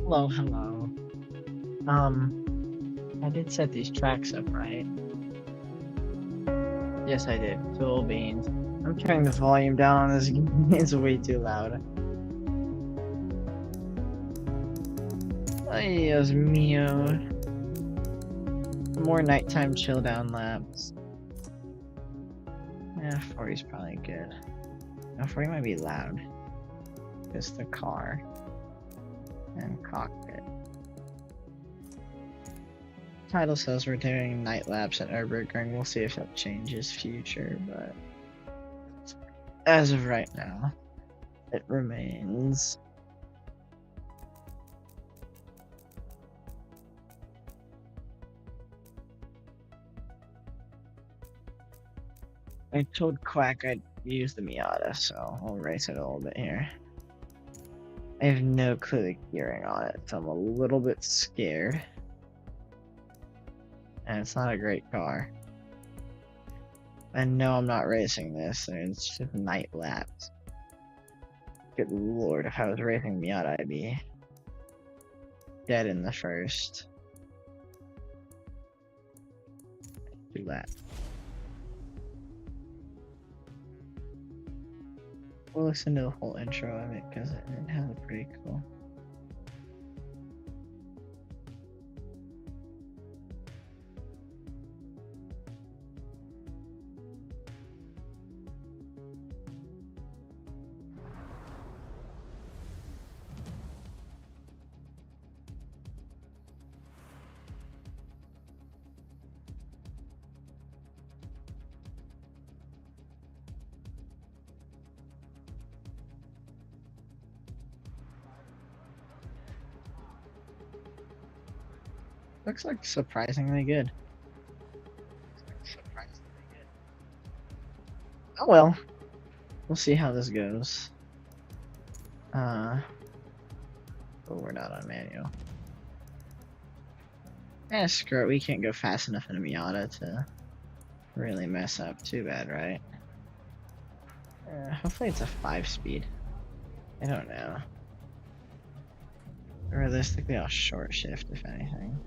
Hello, hello. I did set these tracks up, right? Yes, I did. Cool beans. I'm turning the volume down on this game. It's way too loud. Ay, Dios mío. More nighttime chill down laps. Yeah, 40 is probably good. No, 40 might be loud. Just the car and cockpit. Title says we're doing night laps at Nurburgring. We'll see if that changes future, but as of right now, it remains. I told Quack I'd use the Miata, so I'll race it a little bit here. I have no clue the gearing on it, so I'm a little bit scared. And it's not a great car. I know I'm not racing this, and it's just night laps. Good lord, if I was racing Miata, I'd be dead in the first. Do that. We'll listen to the whole intro of it because it has a pretty cool. Looks like surprisingly good. Oh well. We'll see how this goes. But we're not on manual. Screw it. We can't go fast enough in a Miata to really mess up too bad, right? Hopefully it's a 5-speed. I don't know. Realistically, I'll short shift if anything.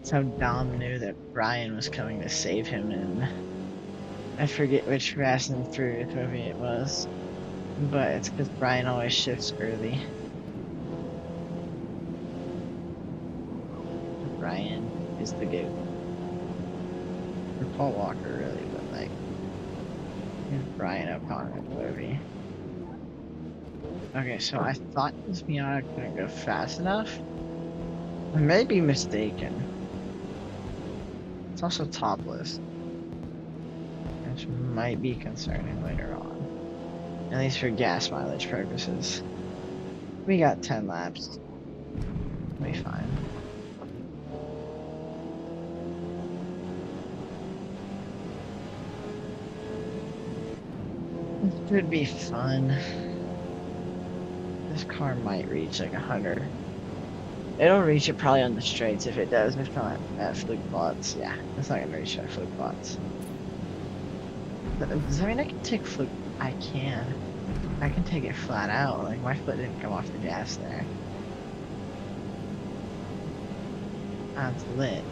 So Dom knew that Brian was coming to save him, and I forget which Fast and Furious movie it was, but it's because Brian always shifts early. Brian is the goat. Or Paul Walker, really, but like, Brian O'Connor in the movie. Okay, so I thought this Miata couldn't go fast enough. I may be mistaken. It's also topless, which might be concerning later on. At least for gas mileage purposes. We got 10 laps. We'll be fine. This should be fun. This car might reach like 100. It'll reach it probably on the straights if it does. If not at fluke plots, yeah, it's not gonna reach at fluke plots. Does that mean I can take fluke? I can. I can take it flat out. Like my foot didn't come off the gas there. That's lit.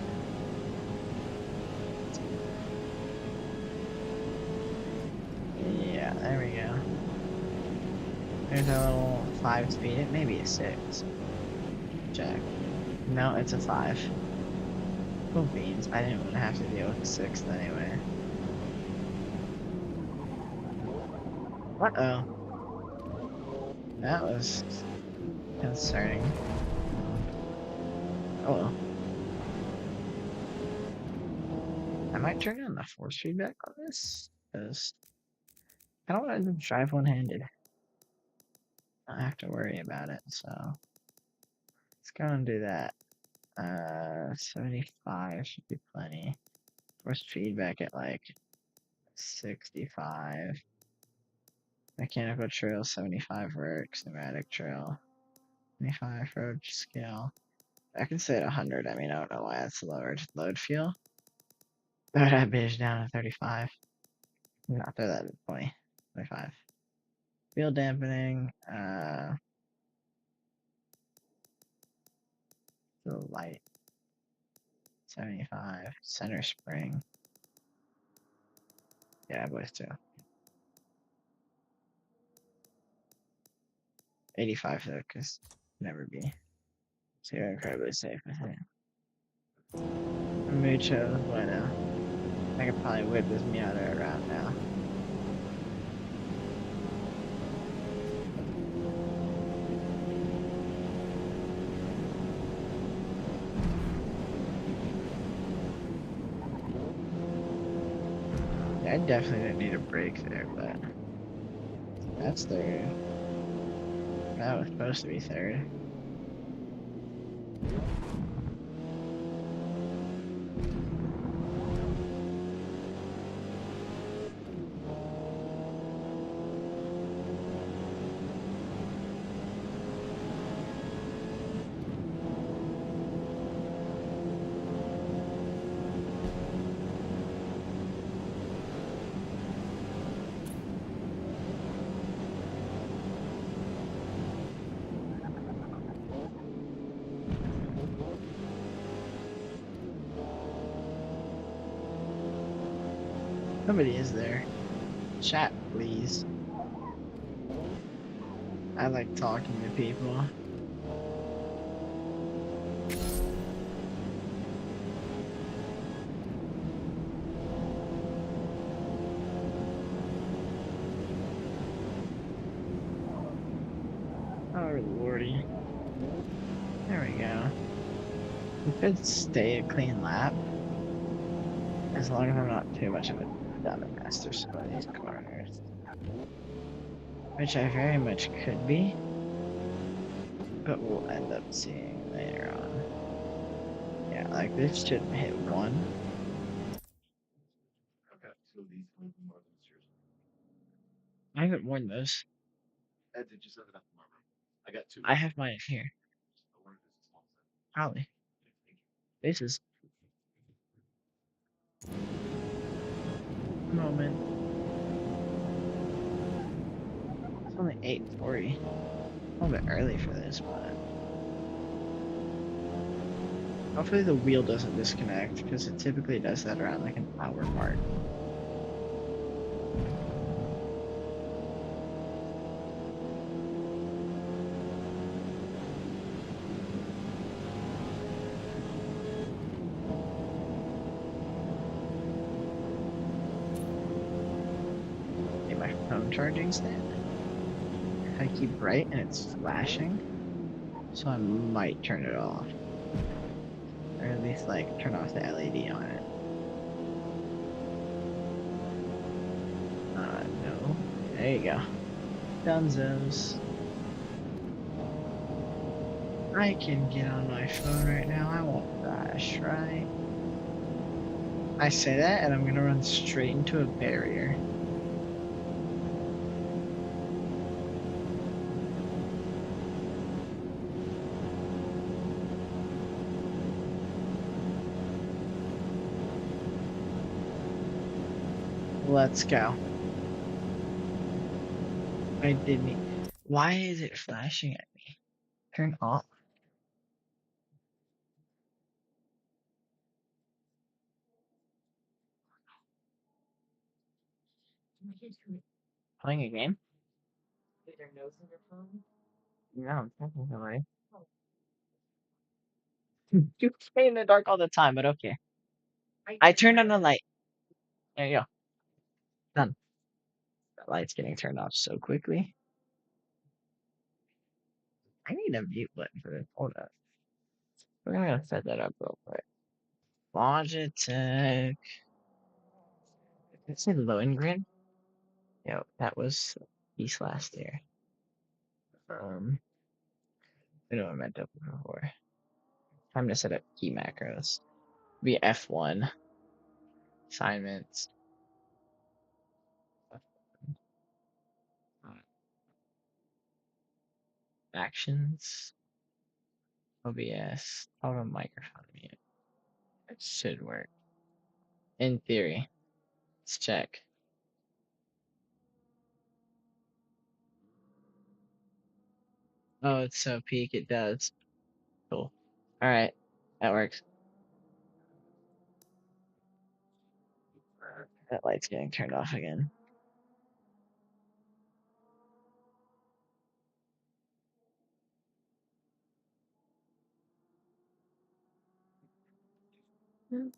Yeah, there we go. There's a little 5-speed. It may be a 6. Check. No, it's a 5. Cool beans. I didn't want to have to deal with the 6th anyway. Uh-oh. That was concerning. Oh well. I might turn on the force feedback on this, because I don't want to drive one-handed. I don't have to worry about it, so let's go and do that. 75 should be plenty. Force feedback at like 65. Mechanical trail 75 works, pneumatic trail 25 road scale. I can say at 100. I mean, I don't know why it's lowered. Load fuel. Throw that bitch down to 35. No, throw that at 20. 25. Fuel dampening. The light 75. Center spring. Yeah, boys too. 85 though, because never be. So you're incredibly safe, I think. Mucho bueno. I could probably whip this Miata around now. I definitely didn't need a brake there, but that's third. That was supposed to be third. Somebody is there. Chat, please. I like talking to people. Oh, lordy. There we go. We could stay a clean lap. As long as I'm not too much of a dumb master some of these corners. Which I very much could be. But we'll end up seeing later on. Yeah, like this should hit one. I haven't worn those. I have mine here. Probably. This is moment. It's only 8:40. A little bit early for this, but hopefully the wheel doesn't disconnect because it typically does that around like an hour mark. Okay, my phone charging stand. I keep bright and it's flashing, so I might turn it off. Or at least like turn off the LED on it. No. There you go. Dunzos. I can get on my phone right now. I won't crash, right? I say that and I'm gonna run straight into a barrier. Let's go. I didn't. Why is it flashing at me? Turn off. Playing a game? No, technically. You stay in the dark all the time, but okay. I turned on the light. There you go. Done. The light's getting turned off so quickly. I need a mute button for this. Hold up. We're gonna set that up real quick. Logitech. Did it say Lohengrin? Yo, that was East last year. I know I meant to before. Time to set up key macros. Be F1 assignments. Actions. OBS. Auto microphone mute. It should work. In theory. Let's check. Oh, it's so peak, it does. Cool. Alright, that works. That light's getting turned off again. Dude,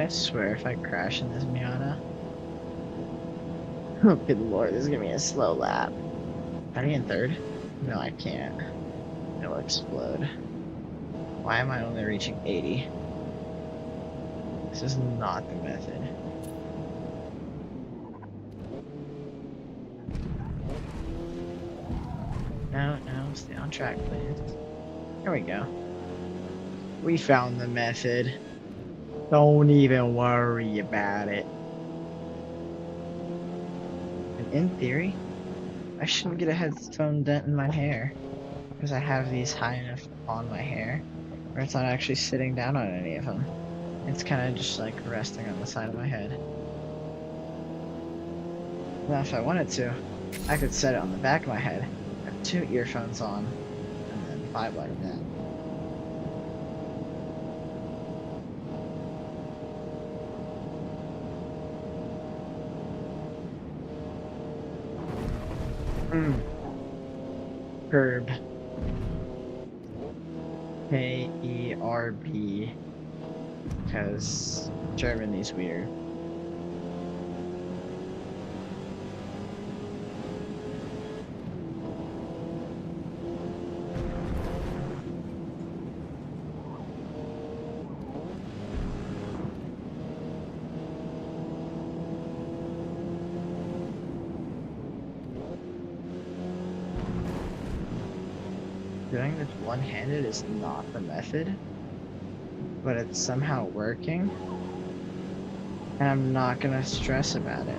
I swear if I crash in this Miata. Oh, good lord, this is gonna be a slow lap. Are you in third? No, I can't. It'll explode. Why am I only reaching 80? This is not the method. No, stay on track, please. There we go. We found the method. Don't even worry about it. And in theory, I shouldn't get a headphone dent in my hair. Because I have these high enough on my hair where it's not actually sitting down on any of them. It's kind of just like resting on the side of my head. Now, if I wanted to, I could set it on the back of my head, have 2 earphones on, and then vibe like that. Curb. K-E-R-B. Because Germany's weird. Doing this one-handed is not the method, but it's somehow working, and I'm not gonna stress about it.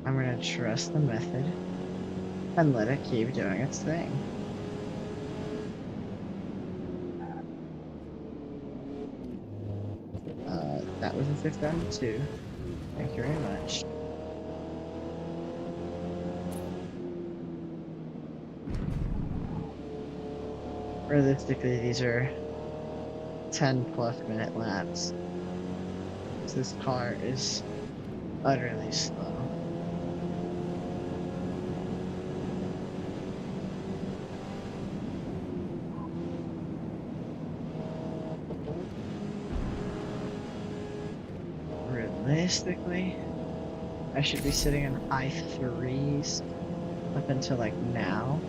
I'm gonna trust the method and let it keep doing its thing. That was a 5th down to 2. Thank you very much. Realistically, these are 10+ minute laps. So this car is utterly slow. Realistically, I should be sitting in high 3s up until like now.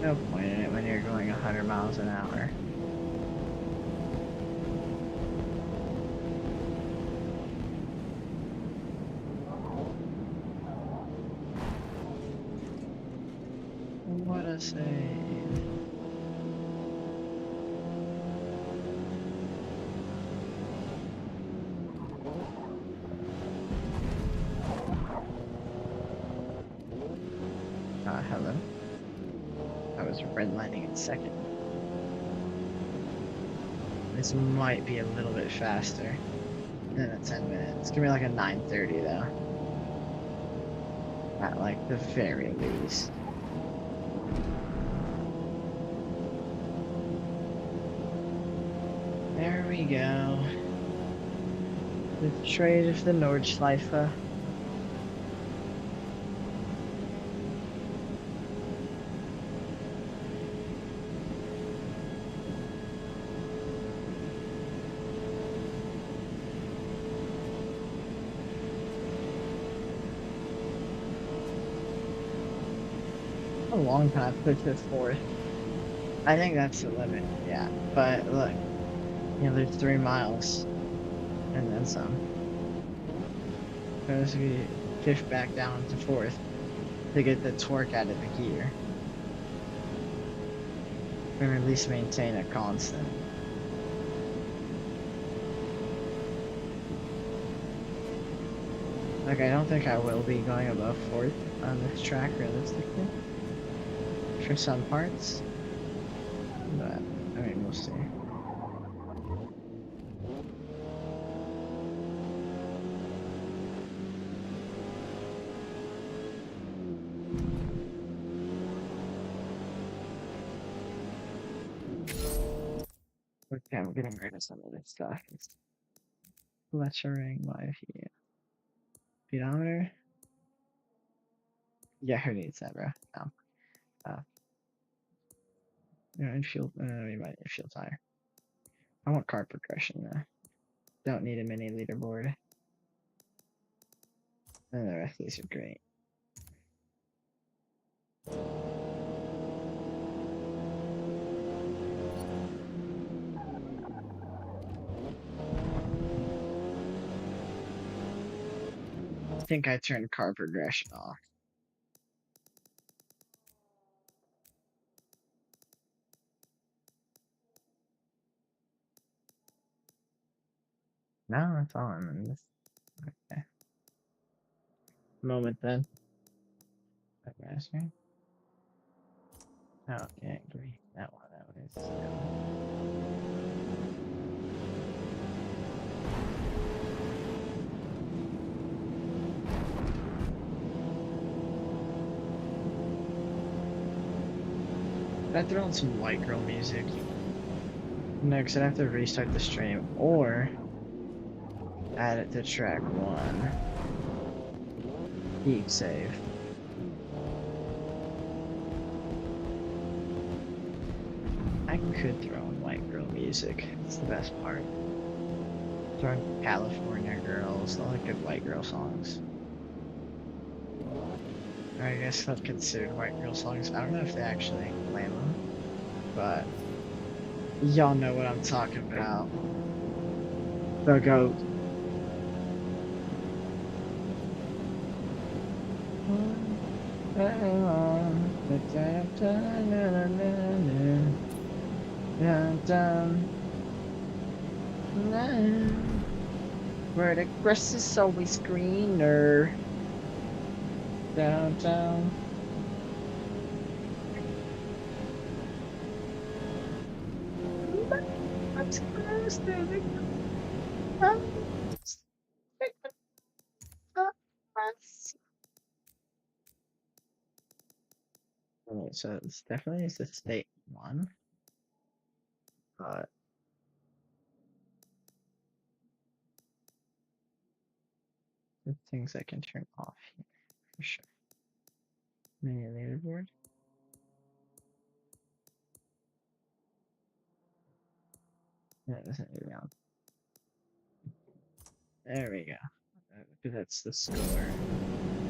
No point in it when you're going 100 miles an hour. What a save. Hello. I was redlining in 2nd. This might be a little bit faster than a 10 minute. It's gonna be like a 9:30 though. At like the very least. There we go. The trade of the Nordschleife. A long time to push this 4th. I think that's the limit, yeah. But look, you know, there's 3 miles and then some. shift back down to fourth to get the torque out of the gear. Or at least maintain a constant. Like, I don't think I will be going above fourth on this track realistically. For some parts. But, I mean, we'll see. Okay, I'm getting rid of some of this stuff. Lecturing live here. Speedometer? Yeah, who needs that, bro? No. Infield, we might need infield tire. I want car progression though. Don't need a mini leaderboard. And the rest of these are great. I think I turned car progression off. No, it's on. Okay. Moment then. Master. Oh, yeah, agree. That one is. Did I throw in some white girl music? No, because I'd have to restart the stream or add it to track 1. Keep save. I could throw in white girl music. It's the best part. Throwing California Girls, all the good white girl songs. I guess that's considered white girl songs. I don't know if they actually claim them, but y'all know what I'm talking about. The goat. Where the grass is always greener. Downtown. I'm close to the Okay, so it's definitely is the state 1, but the things I can turn off here for sure. Mini leaderboard. That doesn't really on. There we go. Because that's the score.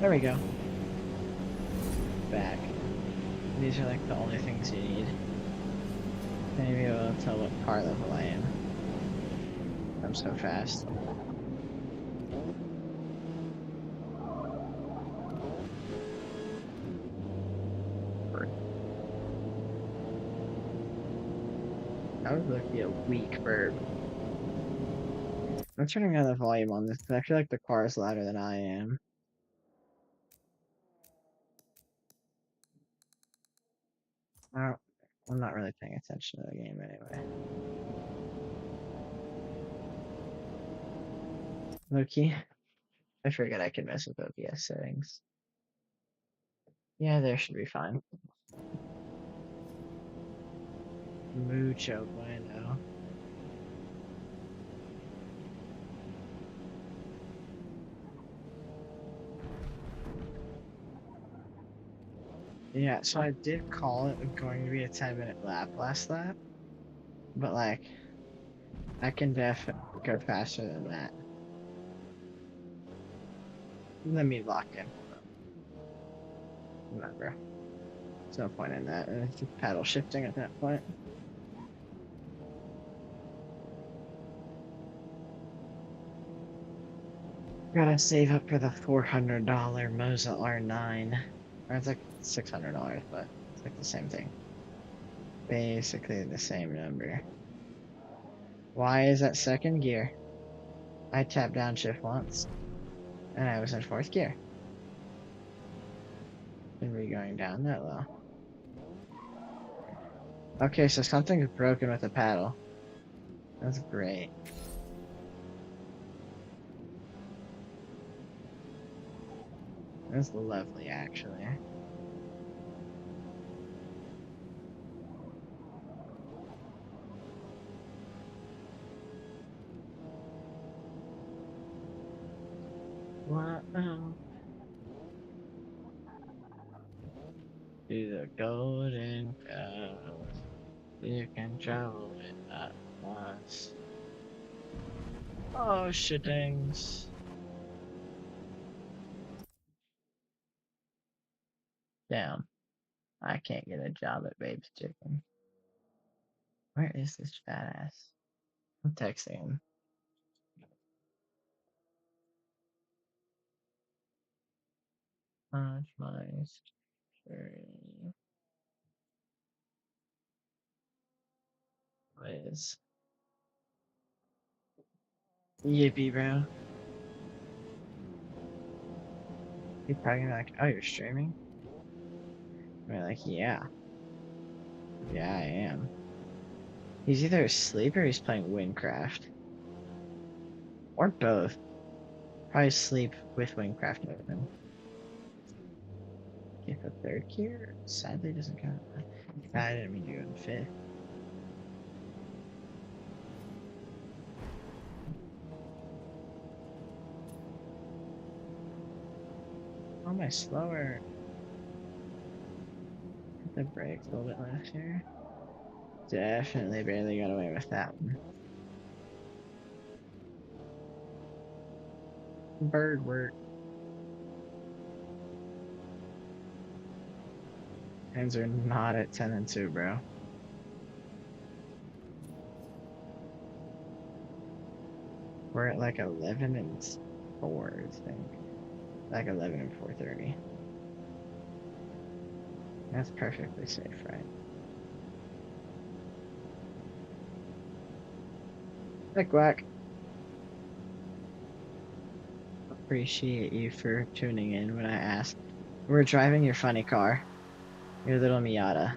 There we go. Back. These are like the only things you need. Maybe I'll tell what car level I am. I'm so fast. That would look be a weak burp. I'm turning down the volume on this because I feel like the car is louder than I am. I'm not really paying attention to the game anyway. Loki, I forget I can mess with OBS settings. Yeah, there should be fine. Mucho bueno. Yeah, so I did call it going to be a 10-minute lap last lap, but like, I can go faster than that. Let me lock in. Remember, there's no point in that. It's just paddle shifting at that point. Gotta save up for the $400 Moza R9. Or it's like $600, but it's like the same thing. Basically the same number. Why is that second gear? I tapped downshift once, and I was in fourth gear. Shouldn't be going down that low. Okay, so something's broken with the paddle. That's great. That's lovely, actually. Wow. To the golden coast, you can travel with us. Oh, shittings. Damn, I can't get a job at Babe's Chicken. Where is this badass? I'm texting him. Much nice. Liz. Yippee, bro. He's probably like, oh, you're streaming? I'm like, yeah. Yeah, I am. He's either asleep or he's playing Windcraft. Or both. Probably sleep with Windcraft open. Get the third gear? Sadly doesn't count. I didn't mean to go in fifth. How am I slower? Hit the brakes a little bit last year. Definitely barely got away with that one. Bird work. Hands are not at 10 and 2, bro. We're at like 11 and 4, I think. Like 11 and 430. That's perfectly safe, right? Like whack. Appreciate you for tuning in when I asked. We're driving your funny car. Your little Miata.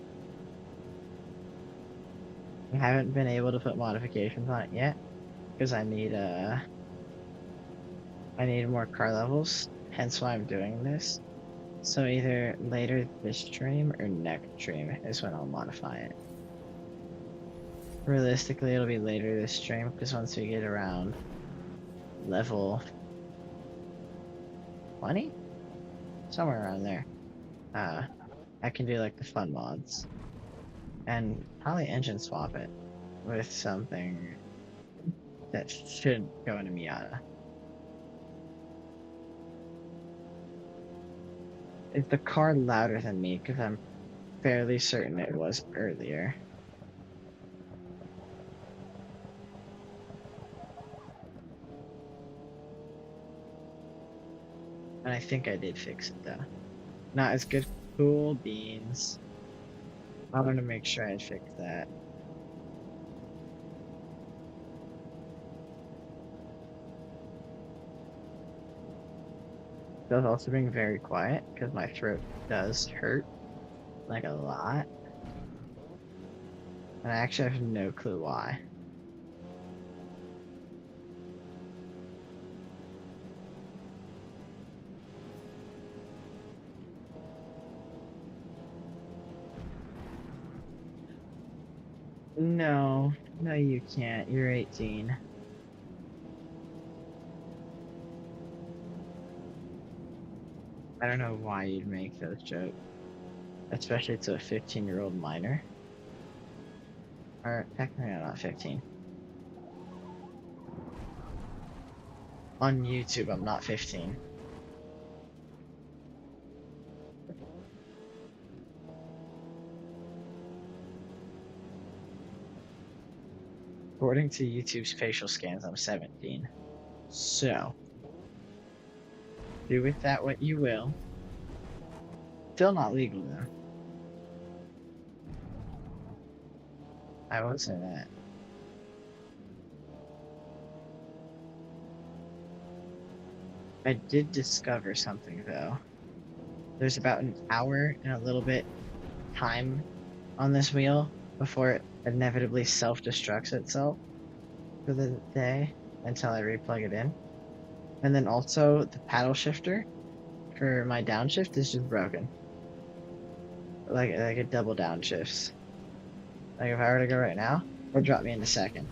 I haven't been able to put modifications on it yet. Because I need more car levels. Hence why I'm doing this. So either later this stream or next stream is when I'll modify it. Realistically, it'll be later this stream because once we get around level 20? Somewhere around there. I can do like the fun mods. And probably engine swap it with something that should go into Miata. Is the car louder than me? Because I'm fairly certain it was earlier. And I think I did fix it though. Not as good. Cool beans. I want to make sure I fix that. I was also being very quiet because my throat does hurt like a lot. And I actually have no clue why. No, no, you can't. You're 18. I don't know why you'd make those jokes, especially to a 15-year-old minor. Or technically, I'm not 15. On YouTube, I'm not 15. According to YouTube's facial scans, I'm 17. So, Do with that what you will. Still not legal though. I will say that. I did discover something though. There's about an hour and a little bit time on this wheel before it inevitably self-destructs itself for the day until I replug it in. And then also the paddle shifter for my downshift is just broken. Like it double downshifts. Like if I were to go right now, it'll drop me into second.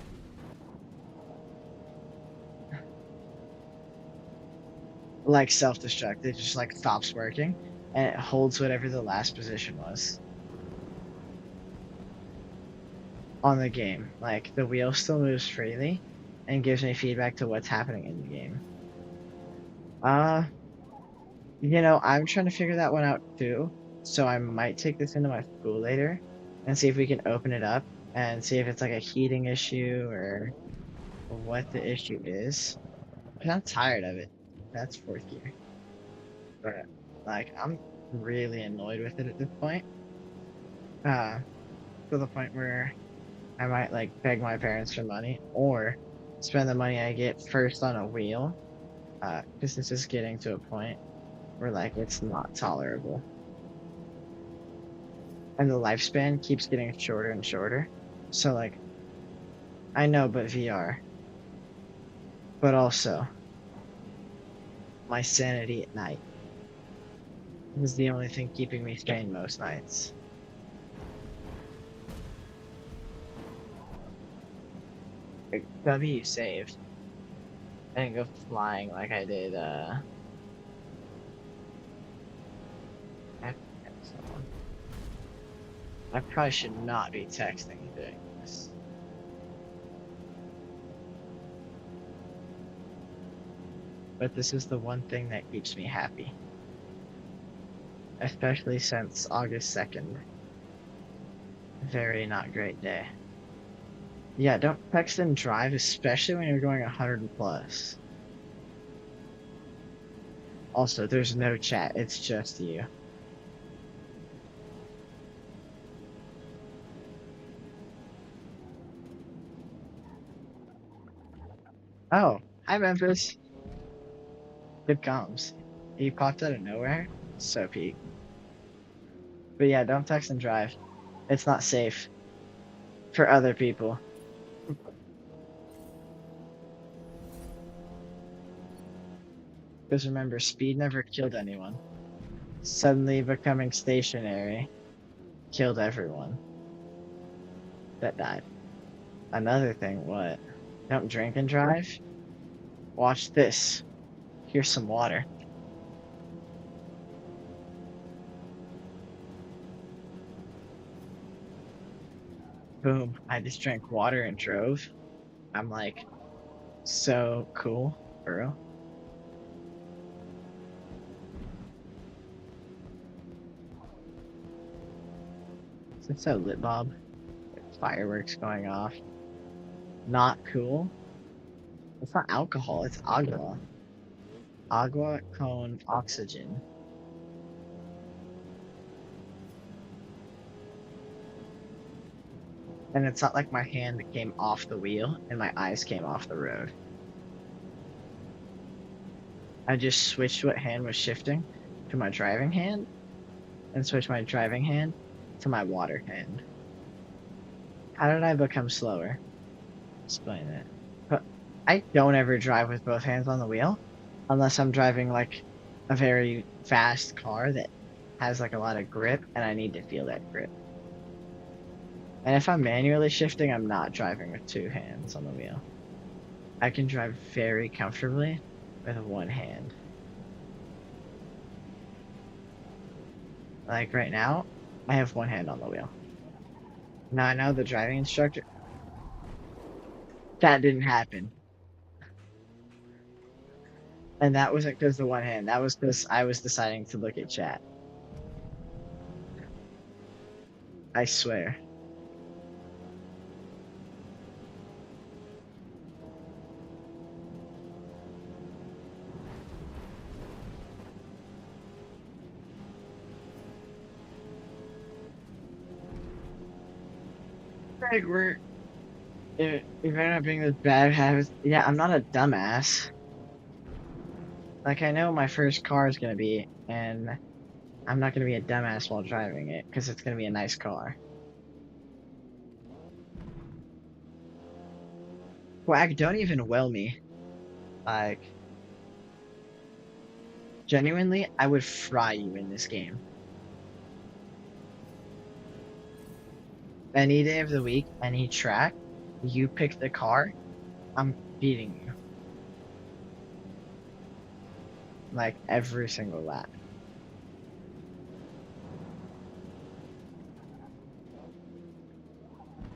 Like self-destruct, it just like stops working and it holds whatever the last position was on the game. Like the wheel still moves freely and gives me feedback to what's happening in the game. I'm trying to figure that one out too. So I might take this into my school later and see if we can open it up and see if it's like a heating issue or what the issue is. I'm tired of it. That's fourth year. But like I'm really annoyed with it at this point. To the point where I might like beg my parents for money or spend the money I get first on a wheel. Because this is getting to a point where like it's not tolerable. And the lifespan keeps getting shorter and shorter. So like I know but VR. But also my sanity at night is the only thing keeping me sane most nights. Like, W saved. I didn't go flying like I did I probably should not be texting doing this. But this is the one thing that keeps me happy. Especially since August 2nd. Very not great day. Yeah, don't text and drive, especially when you're going 100 plus. Also, there's no chat, it's just you. Oh, hi Memphis. Good comms. He popped out of nowhere. So peak. But yeah, don't text and drive. It's not safe. For other people. Because remember, speed never killed anyone. Suddenly becoming stationary killed everyone that died. Another thing, what? Don't drink and drive? Watch this. Here's some water. Boom. I just drank water and drove. I'm like, so cool, bro. It's so lit, Bob. Fireworks going off. Not cool. It's not alcohol, it's agua. Agua con oxygen. And it's not like my hand came off the wheel and my eyes came off the road. I just switched what hand was shifting to my driving hand and switched my driving hand to my water hand. How did I become slower? Explain it. But I don't ever drive with both hands on the wheel unless I'm driving like a very fast car that has like a lot of grip and I need to feel that grip. And if I'm manually shifting, I'm not driving with two hands on the wheel. I can drive very comfortably with one hand. Like right now, I have one hand on the wheel. Now I know the driving instructor. That didn't happen. And that wasn't because the one hand. That was because I was deciding to look at chat. I swear. Like if I not being this bad habits, yeah, I'm not a dumbass. Like I know my first car is gonna be, and I'm not gonna be a dumbass while driving it because it's gonna be a nice car. Quack, don't even will me. Like genuinely, I would fry you in this game. Any day of the week, any track, you pick the car, I'm beating you. Like every single lap.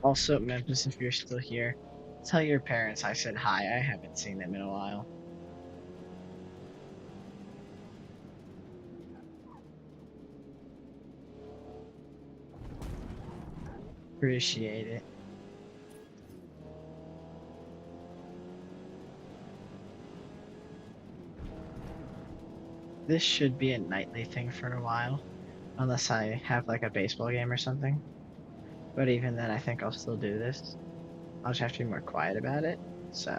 Also, Memphis, if you're still here, tell your parents I said hi. I haven't seen them in a while. Appreciate it. This should be a nightly thing for a while, unless I have like a baseball game or something. But even then, I think I'll still do this. I'll just have to be more quiet about it. So,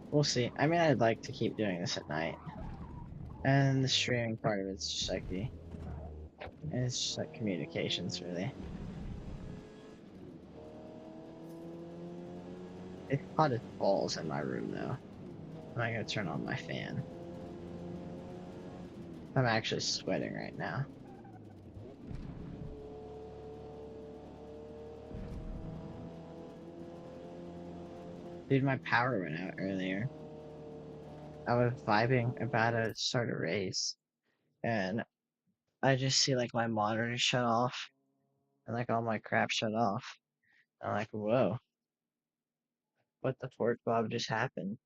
we'll see. I mean, I'd like to keep doing this at night. And the streaming part of it's just like it's just like communications, really. It's hot as balls in my room, though. I'm gonna turn on my fan. I'm actually sweating right now. Dude, my power went out earlier. I was vibing about to start a race, and I just see like my monitor shut off, and like all my crap shut off. I'm like, whoa, what the fork bob just happened?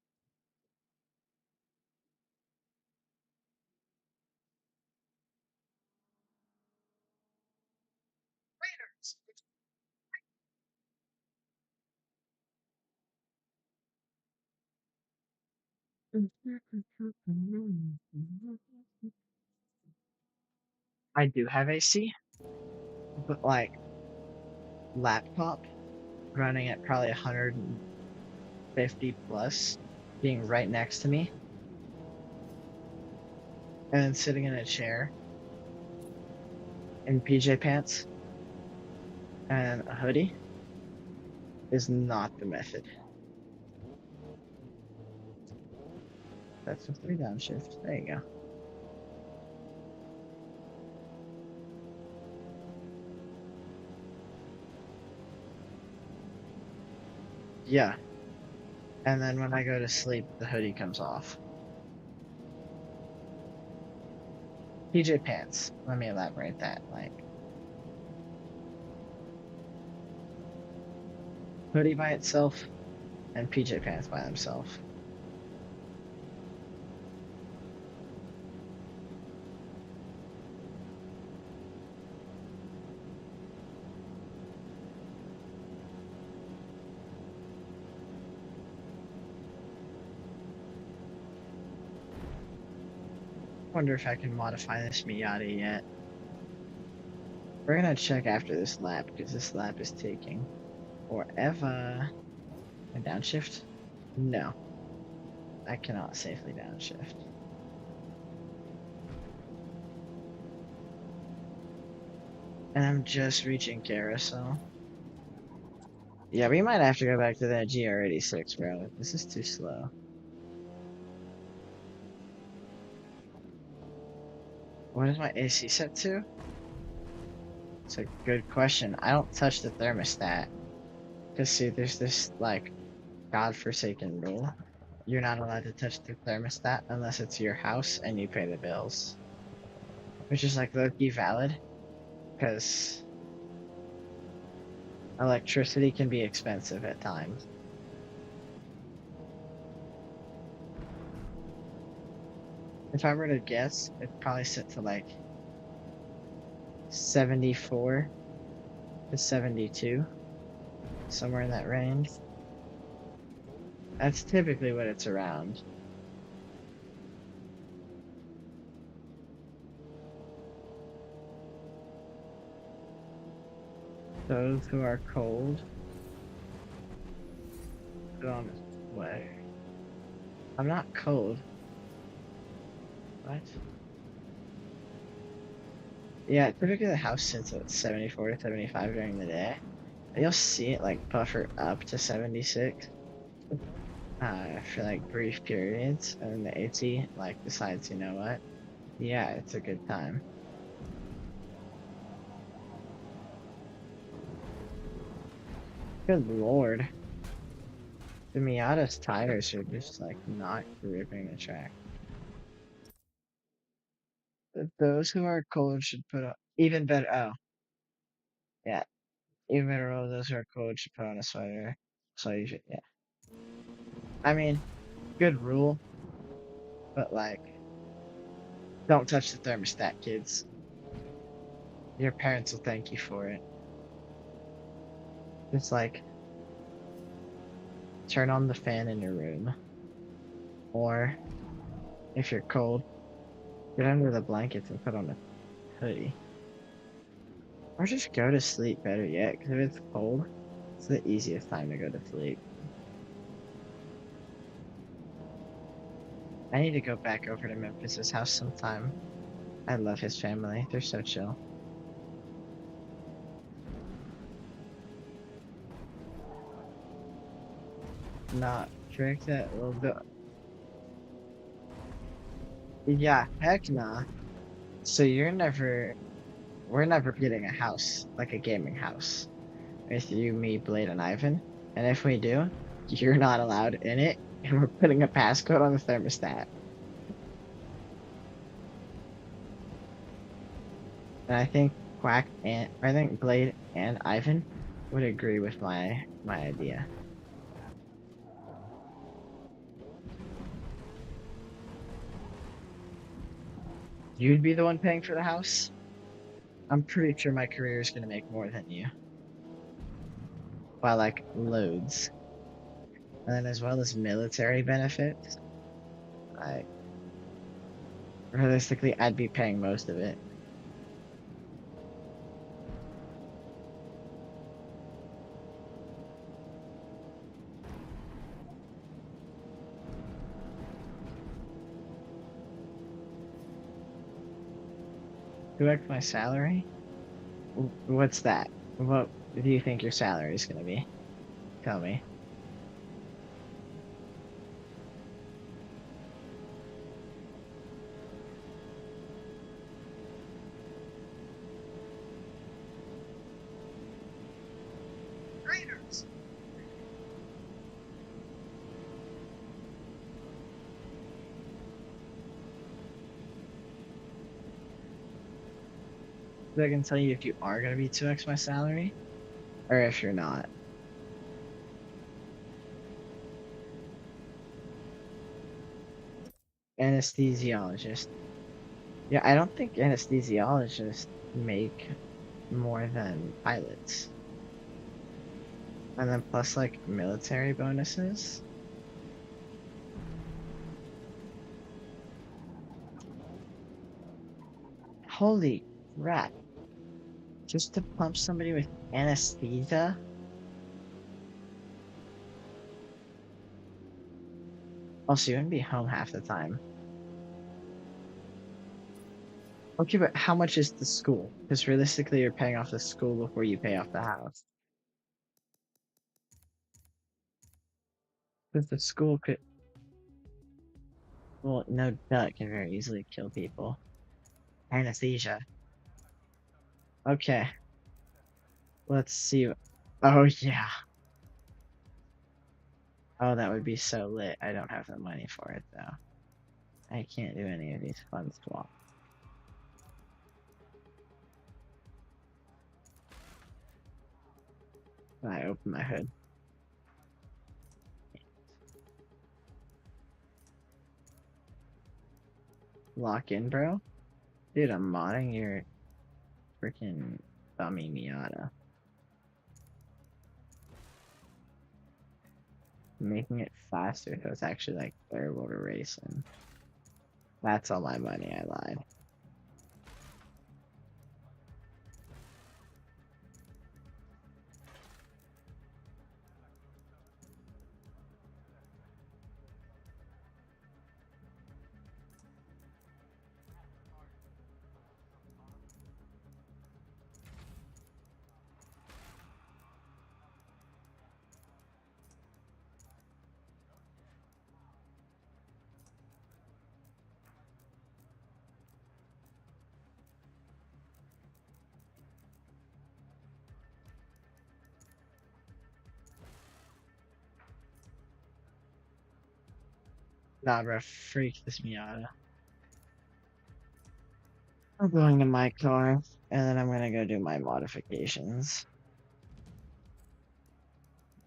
I do have AC, but like laptop running at probably 150 plus, being right next to me, and then sitting in a chair in PJ pants and a hoodie is not the method. That's a three downshift. There you go. Yeah. And then when I go to sleep, the hoodie comes off. PJ pants. Let me elaborate that. Like hoodie by itself and PJ pants by themselves. Wonder if I can modify this Miata yet. We're gonna check after this lap because this lap is taking forever. A downshift? No, I cannot safely downshift. And I'm just reaching carousel. Yeah, we might have to go back to that GR86, bro. This is too slow. What is my AC set to? It's a good question. I don't touch the thermostat. Because, see, there's this, like, godforsaken rule. You're not allowed to touch the thermostat unless it's your house and you pay the bills. Which is, like, low-key valid. Because electricity can be expensive at times. If I were to guess, it'd probably sit to, like, 74 to 72. Somewhere in that range. That's typically what it's around. Those who are cold, put on a sweater. I'm not cold. What? Yeah, typically the house sits at 74 to 75 during the day. You'll see it like buffer up to 76 for like brief periods, and then the AC like decides, you know what? Yeah, it's a good time. Good lord. The Miata's tires are just like not gripping the track. Those who are cold should put on even better. Oh, yeah, even better. Those who are cold should put on a sweater. So you should, yeah. I mean, good rule, but like, don't touch the thermostat, kids. Your parents will thank you for it. Just like turn on the fan in your room, or if you're cold, get under the blankets and put on a hoodie. Or just go to sleep, better yet, because if it's cold, it's the easiest time to go to sleep. I need to go back over to Memphis's house sometime. I love his family. They're so chill. Not trick that little bit. Yeah, heck nah. So we're never getting a house, like a gaming house, with you, me, Blade, and Ivan. And if we do, you're not allowed in it, and we're putting a passcode on the thermostat. And I think Blade and Ivan would agree with my idea. You'd be the one paying for the house? I'm pretty sure my career is gonna make more than you. By like loads. And then as well as military benefits, like realistically I'd be paying most of it. Do I my salary? What's that? What do you think your salary is gonna be? Tell me. Raiders. So I can tell you if you are gonna be 2x my salary, or if you're not. Anesthesiologist. Yeah, I don't think anesthesiologists make more than pilots. And then plus like military bonuses. Holy crap. Just to pump somebody with anesthesia? Also, you wouldn't be home half the time. Okay, but how much is the school? Because realistically, you're paying off the school before you pay off the house. Because the school could, well, no doubt it can very easily kill people. Anesthesia. Okay, let's see. Oh, yeah. Oh, that would be so lit. I don't have the money for it, though. I can't do any of these fun swaps. I open my hood. Lock in, bro? Dude, I'm modding your freaking dummy Miata. Making it faster so it's actually like terrible to race in. That's all my money, I lied. Nah, bro, freak this Miata. I'm going to my car, and then I'm gonna go do my modifications.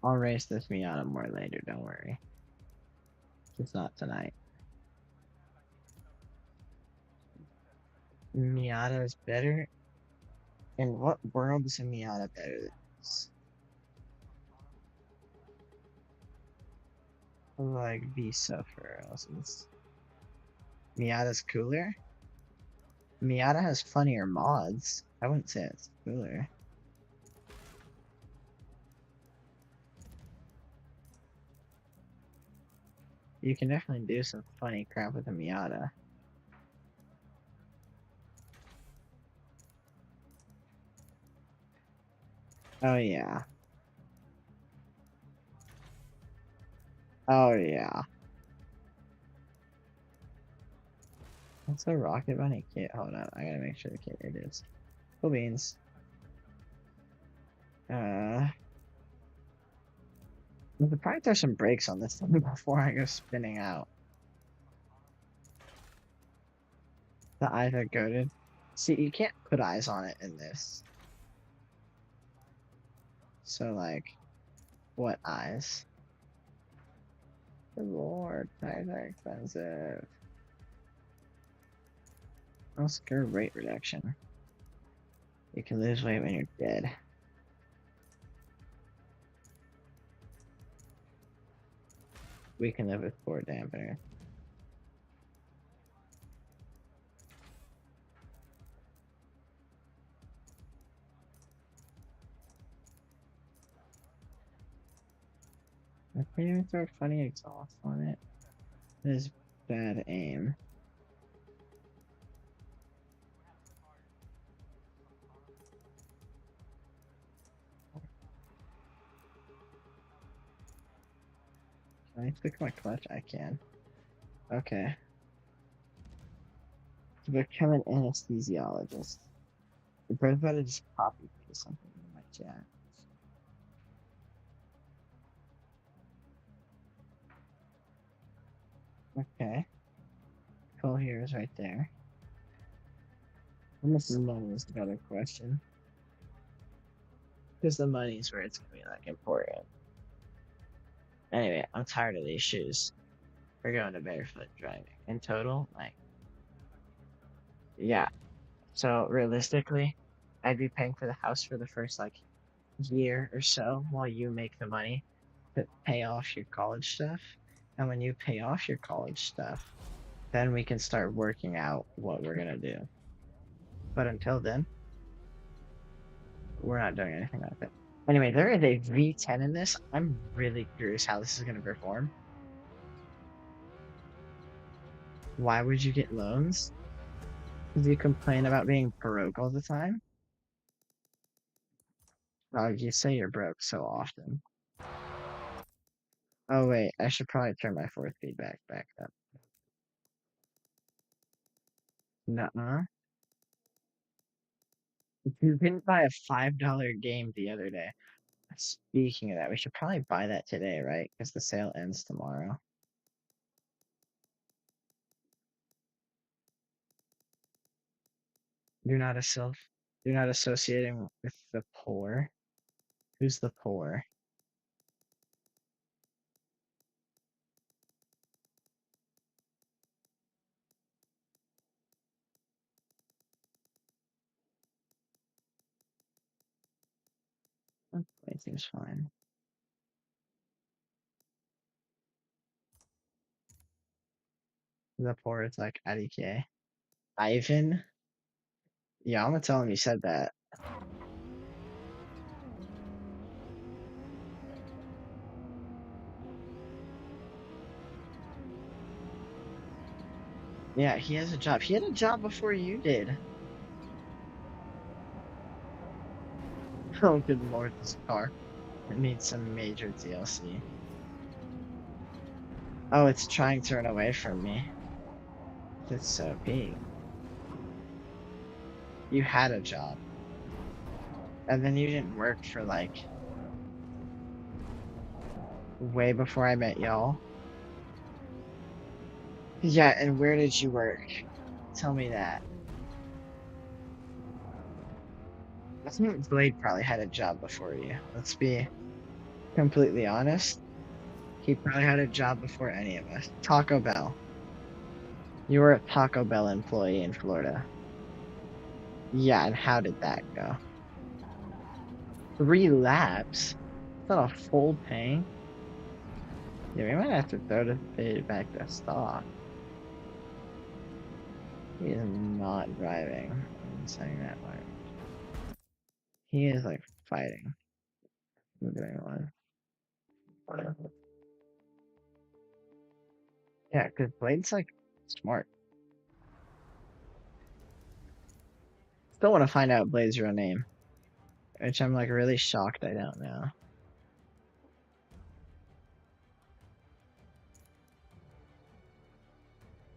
I'll race this Miata more later, don't worry. Just not tonight. Miata is better? In what world is a Miata better than this? Like, be suffer else. Miata's cooler? Miata has funnier mods. I wouldn't say it's cooler. You can definitely do some funny crap with a Miata. Oh yeah. Oh yeah. What's a Rocket Bunny kit? Hold on, I gotta make sure the kit it is. Cool beans. We could probably throw some brakes on this thing before I go spinning out. The eyes are goated. See, you can't put eyes on it in this. So, like, what eyes? Good lord, tires are expensive. Let's go rate reduction. You can lose weight when you're dead. We can live with 4 dampener. I can't even throw funny exhaust on it. It is bad aim. Can I click my clutch? I can. Okay. To become an anesthesiologist. You're both about to just copy paste something in my chat. Okay. Call here is right there. How much is money is the other question. Because the money's where it's gonna be like important. Anyway, I'm tired of these shoes. We're going to barefoot driving. In total, like, yeah. So realistically, I'd be paying for the house for the first like year or so while you make the money to pay off your college stuff. And when you pay off your college stuff, then we can start working out what we're gonna do. But until then, we're not doing anything like that. Anyway, there is a V10 in this. I'm really curious how this is gonna perform. Why would you get loans? Because you complain about being broke all the time? Oh, you say you're broke so often. Oh wait, I should probably turn my fourth feedback back up. Nuh-uh. You didn't buy a $5 game the other day. Speaking of that, we should probably buy that today, right? Because the sale ends tomorrow. Do not do not associating with the poor. Who's the poor? That seems fine. The poor is like IDK. Ivan? Yeah, I'm gonna tell him you said that. Yeah, he has a job. He had a job before you did. Oh, good lord, this car. It needs some major DLC. Oh, it's trying to run away from me. That's so big. You had a job. And then you didn't work for like way before I met y'all. Yeah, and where did you work? Tell me that. I think Blade probably had a job before you. Let's be completely honest. He probably had a job before any of us. Taco Bell. You were a Taco Bell employee in Florida. Yeah, and how did that go? 3 laps? Is that a full tank? Yeah, we might have to throw the bait back to stock. He is not driving. I'm saying that much. He is like fighting. Moving on. Yeah, because Blade's like smart. Still want to find out Blade's real name, which I'm like really shocked I don't know.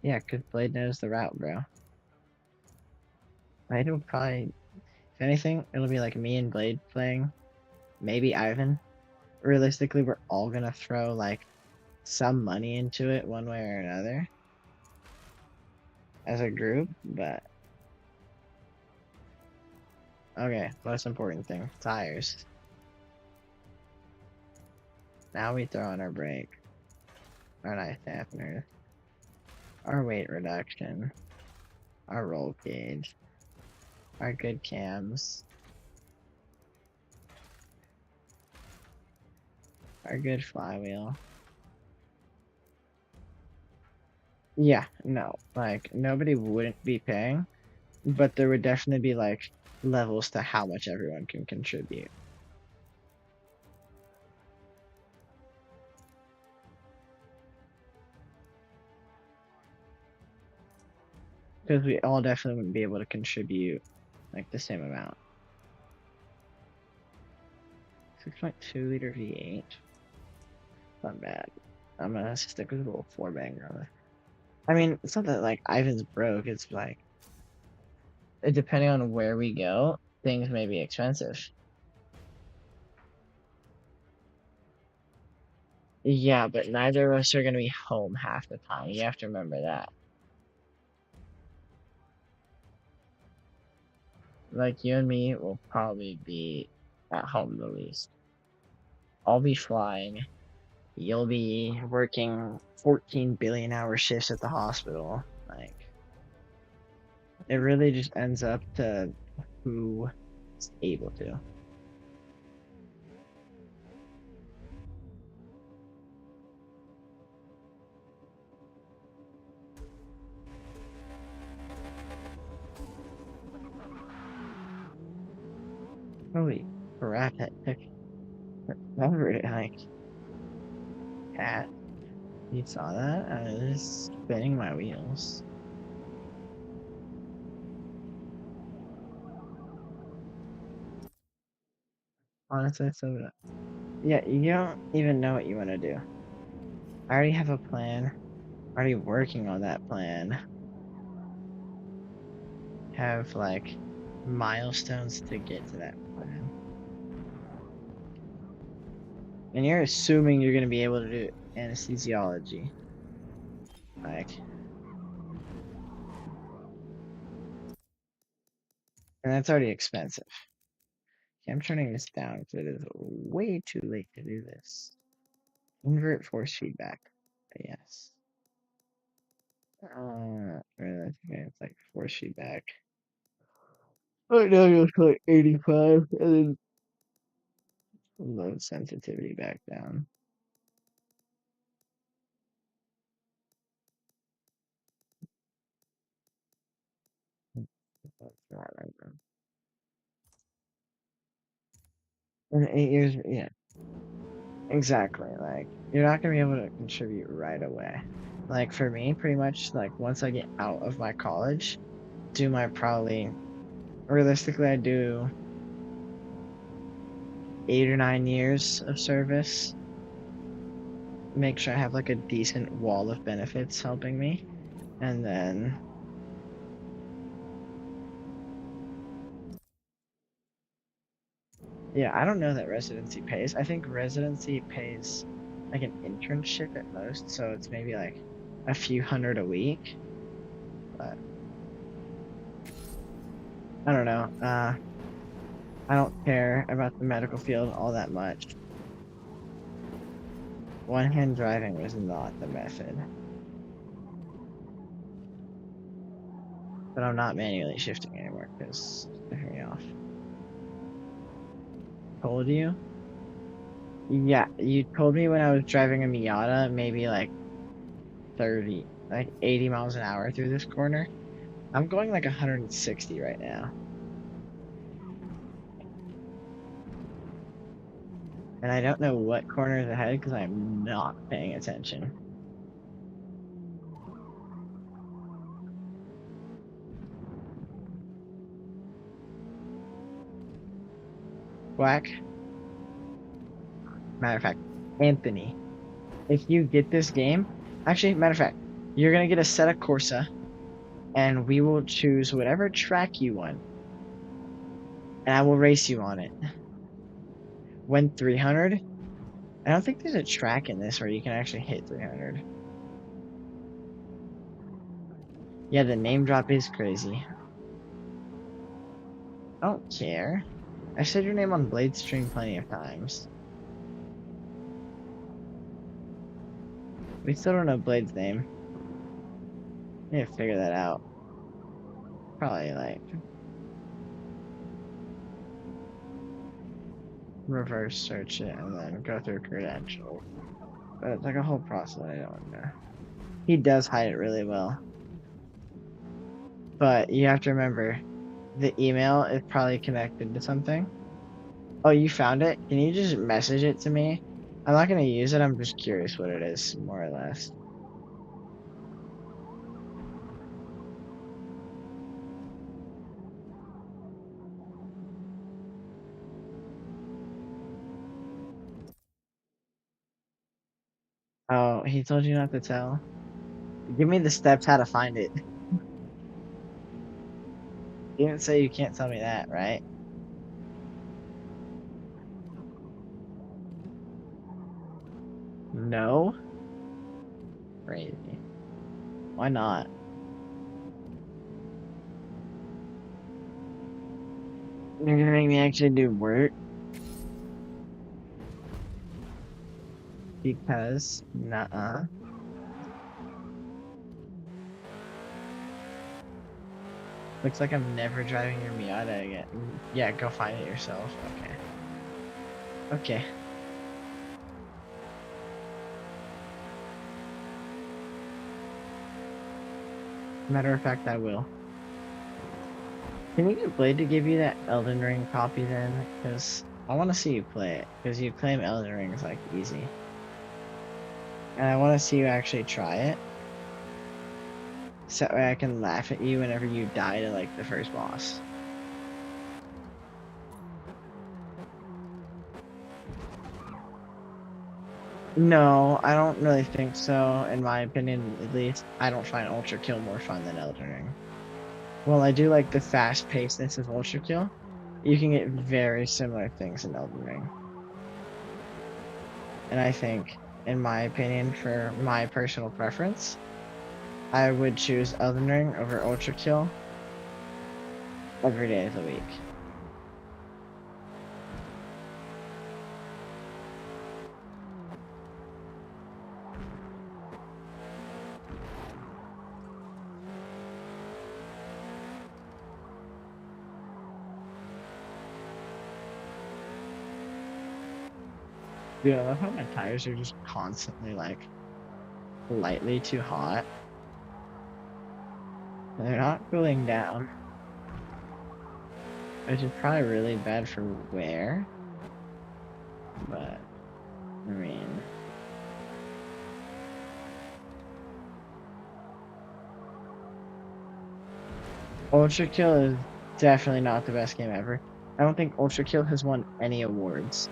Yeah, because Blade knows the route, bro. Blade will probably, if anything, it'll be like me and Blade playing. Maybe Ivan. Realistically, we're all gonna throw like some money into it one way or another as a group, but okay, most important thing, tires. Now we throw on our brake, our knife dampener, our weight reduction, our roll cage, our good cams, our good flywheel. Yeah, no, like nobody wouldn't be paying, but there would definitely be like levels to how much everyone can contribute. Because we all definitely wouldn't be able to contribute like the same amount. 6.2 liter V8. Not bad. I'm gonna stick with a little 4 banger. I mean, it's not that like Ivan's broke, it's like depending on where we go, things may be expensive. Yeah, but neither of us are gonna be home half the time. You have to remember that. Like you and me will probably be at home the least. I'll be flying. You'll be working 14 billion hour shifts at the hospital. Like it really just ends up to who is able to. Holy crap, that took forever. Like, cat, you saw that? I was spinning my wheels. Honestly, so yeah, you don't even know what you want to do. I already have a plan. Already working on that plan. Have like milestones to get to that plan. And you're assuming you're gonna be able to do anesthesiology. Like, and that's already expensive. Okay, I'm turning this down because it is way too late to do this. Invert force feedback. Yes. Really, okay, it's like force feedback. Right now it goes to like 85 and then load sensitivity back down. That's not right, bro. In 8 years, yeah, exactly. Like, you're not gonna be able to contribute right away. Like, for me, pretty much, like, once I get out of my college, do my probably, realistically, I do 8 or 9 years of service. Make sure I have like a decent wall of benefits helping me. And then, yeah, I don't know that residency pays. I think residency pays like an internship at most. So it's maybe like a few hundred a week, but I don't know. I don't care about the medical field all that much. One-hand driving was not the method. But I'm not manually shifting anymore because it's pissing me off. Told you? Yeah, you told me when I was driving a Miata, maybe like 80 miles an hour through this corner. I'm going like 160 right now. And I don't know what corner is ahead because I'm not paying attention. Quack. Matter of fact, Anthony, if you get this game, actually, matter of fact, you're gonna get a set of Corsa, and we will choose whatever track you want, and I will race you on it. When 300, I don't think there's a track in this where you can actually hit 300. Yeah, the name drop is crazy. I don't care. I said your name on Blade Stream plenty of times. We still don't know Blade's name. Need to figure that out. Probably like reverse search it and then go through credentials. But it's like a whole process I don't know. He does hide it really well. But you have to remember, the email is probably connected to something. Oh, you found it? Can you just message it to me? I'm not gonna use it, I'm just curious what it is, more or less. Oh, he told you not to tell? Give me the steps how to find it. You didn't say you can't tell me that, right? No? Crazy. Why not? You're gonna make me actually do work? Because, nuh-uh. Looks like I'm never driving your Miata again. Yeah, go find it yourself. Okay. Okay. Matter of fact, I will. Can you get Blade to give you that Elden Ring copy then? Because I want to see you play it. Because you claim Elden Ring is like easy. And I want to see you actually try it. So that way I can laugh at you whenever you die to like the first boss. No, I don't really think so. In my opinion, at least, I don't find Ultra Kill more fun than Elden Ring. Well, I do like the fast pacedness of Ultra Kill. You can get very similar things in Elden Ring. And I think, in my opinion, for my personal preference, I would choose Elden Ring over Ultra Kill every day of the week. Dude, I love how my tires are just constantly like slightly too hot. They're not cooling down. Which is probably really bad for wear. But, I mean... Ultra Kill is definitely not the best game ever. I don't think Ultra Kill has won any awards.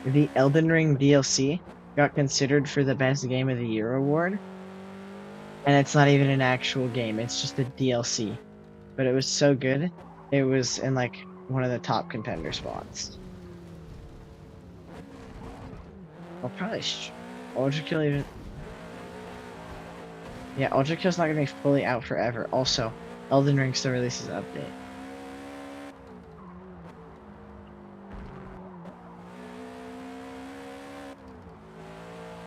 The Elden Ring DLC got considered for the best game of the year award. And it's not even an actual game, it's just a DLC. But it was so good, it was in like one of the top contender spots. I'll probably Ultra Kill even. Yeah, Ultra Kill's not gonna be fully out forever. Also, Elden Ring still releases an update.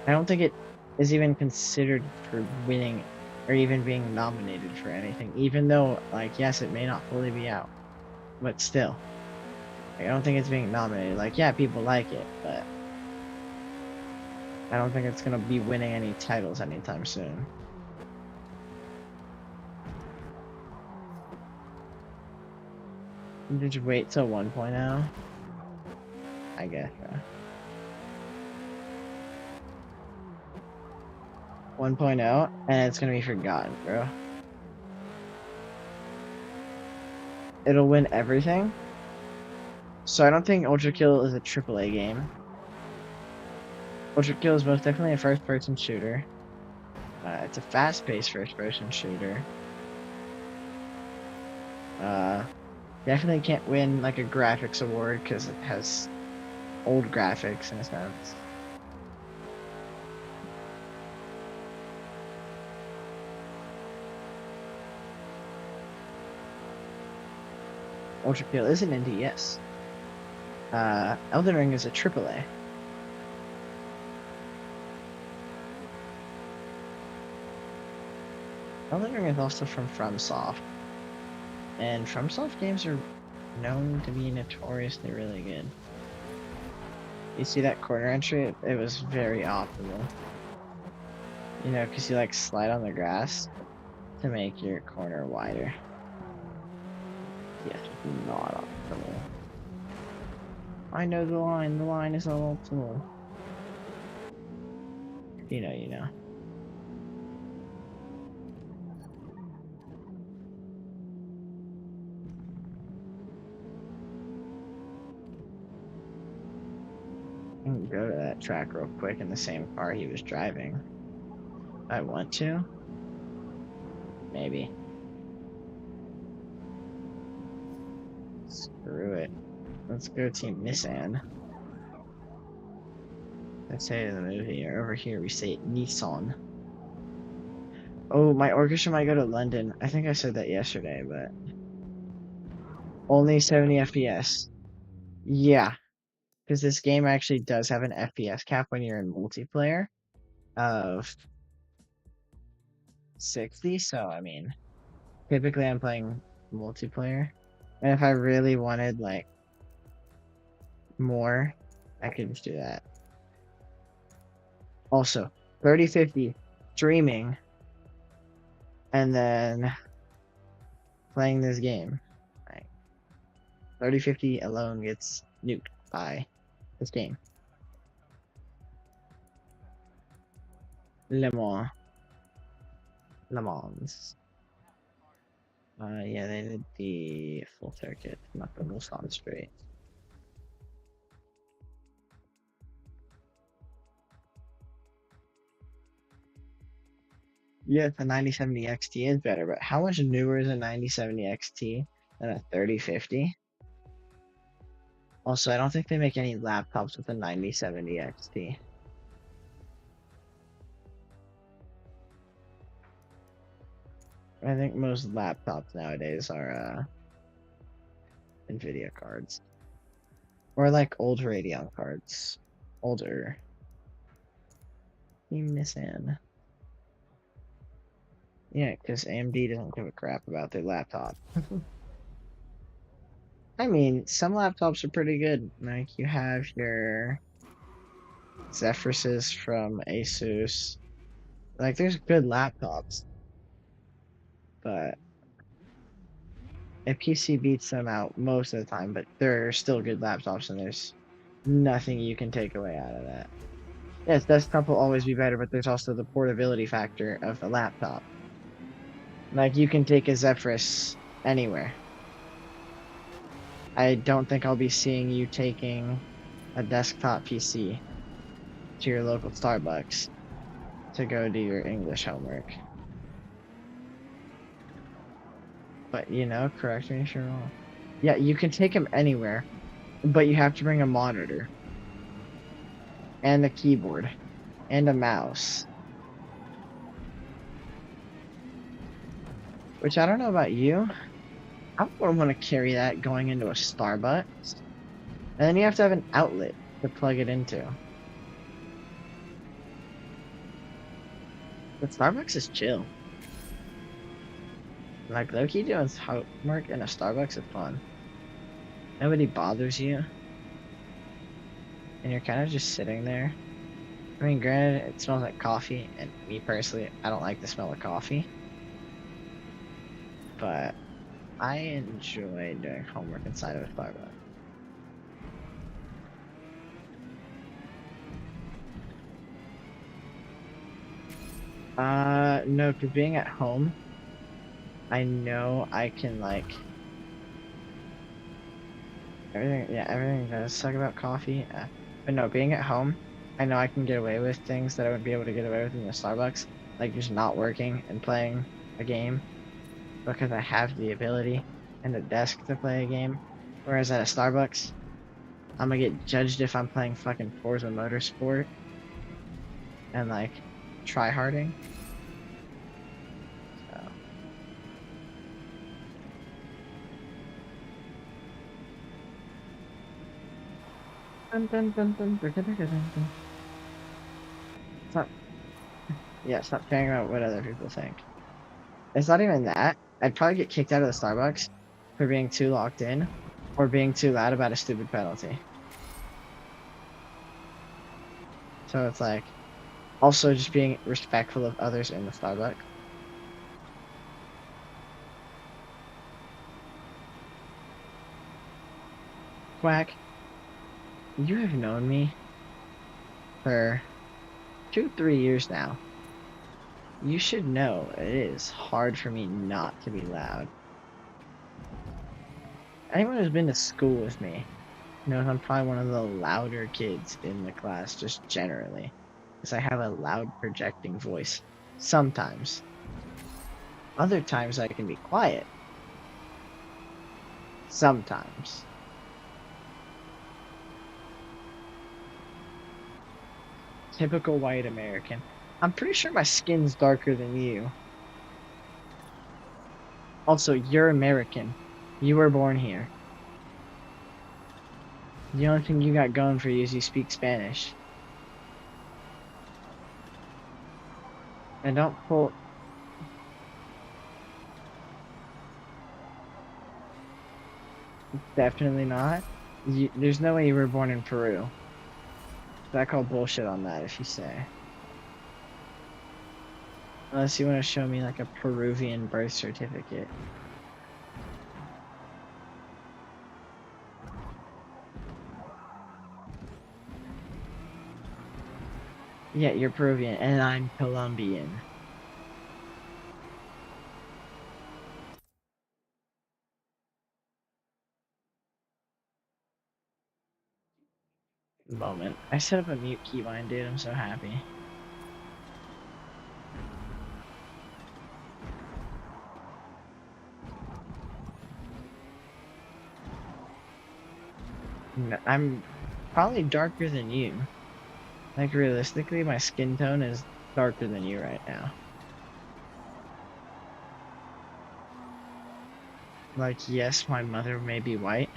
I don't think it is even considered for winning or even being nominated for anything, even though, like, yes, it may not fully be out, but still. Like, I don't think it's being nominated. Like, yeah, people like it, but I don't think it's gonna be winning any titles anytime soon. Did you wait till 1.0? I guess. 1.0, and it's gonna be forgotten, bro. It'll win everything. So I don't think Ultra Kill is a AAA game. Ultra Kill is most definitely a first-person shooter. It's a fast-paced first-person shooter. Definitely can't win like a graphics award because it has old graphics in a sense. Ultra Kill is an indie, yes. Elden Ring is a AAA. Elden Ring is also from FromSoft. And FromSoft games are known to be notoriously really good. You see that corner entry? It was very optimal. You know, because you like slide on the grass to make your corner wider. Yes, not optimal. I know the line is not optimal. You know, you know. I can go to that track real quick in the same car he was driving. I want to. Maybe. Screw it. Let's go Team Nissan. Let's say in the movie, or over here we say Nissan. Oh, my orchestra might go to London. I think I said that yesterday, but only 70 FPS. Yeah, because this game actually does have an FPS cap when you're in multiplayer of 60. So, I mean, typically I'm playing multiplayer. And if I really wanted, like, more, I could just do that. Also, 3050 streaming and then playing this game. Like, 3050 alone gets nuked by this game. Le Mans. Le Mans. Yeah, they did the full circuit, not the Mulsanne straight. Yeah, the 9070 XT is better, but how much newer is a 9070 XT than a 3050? Also, I don't think they make any laptops with a 9070 XT. I think most laptops nowadays are NVIDIA cards. Or like old Radeon cards. Older. Team Nissan. Yeah, because AMD doesn't give a crap about their laptop. I mean, some laptops are pretty good. Like, you have your Zephyruses from Asus. Like, there's good laptops. But a PC beats them out most of the time, but there are still good laptops, and there's nothing you can take away out of that. Yes, desktop will always be better, but there's also the portability factor of the laptop. Like, you can take a Zephyrus anywhere. I don't think I'll be seeing you taking a desktop PC to your local Starbucks to go do your English homework. But, you know, correct me if you're wrong. Yeah, you can take them anywhere, but you have to bring a monitor and a keyboard and a mouse. Which I don't know about you. I wouldn't want to carry that going into a Starbucks. And then you have to have an outlet to plug it into. But Starbucks is chill. Like low-key doing homework in a Starbucks is fun. Nobody bothers you, and you're kind of just sitting there. I mean, granted, it smells like coffee, and me personally, I don't like the smell of coffee. But I enjoy doing homework inside of a Starbucks. No, because being at home, I know I can like everything. Yeah, everything does suck about coffee. But no, being at home, I know I can get away with things that I wouldn't be able to get away with in the Starbucks, like just not working and playing a game because I have the ability and the desk to play a game. Whereas at a Starbucks, I'm gonna get judged if I'm playing fucking Forza Motorsport and like try harding. So. Dun, dun, dun, dun, dun, dun, dun, dun, dun. Stop. Yeah, stop caring about what other people think. It's not even that. I'd probably get kicked out of the Starbucks for being too locked in or being too loud about a stupid penalty. So it's like also just being respectful of others in the Starbucks. Quack, you have known me for 2-3 years now. You should know it is hard for me not to be loud. Anyone who's been to school with me knows I'm probably one of the louder kids in the class, just generally. Because I have a loud projecting voice. Sometimes. Other times I can be quiet. Sometimes. Typical white American. I'm pretty sure my skin's darker than you. Also, you're American. You were born here. The only thing you got going for you is you speak Spanish. And don't pull... Definitely not. There's no way you were born in Peru. So I call bullshit on that if you say. Unless you want to show me like a Peruvian birth certificate. Yeah, you're Peruvian, and I'm Colombian. Moment. I set up a mute keybind, dude. I'm so happy. I'm probably darker than you. Like, realistically, my skin tone is darker than you right now. Like, yes, my mother may be white.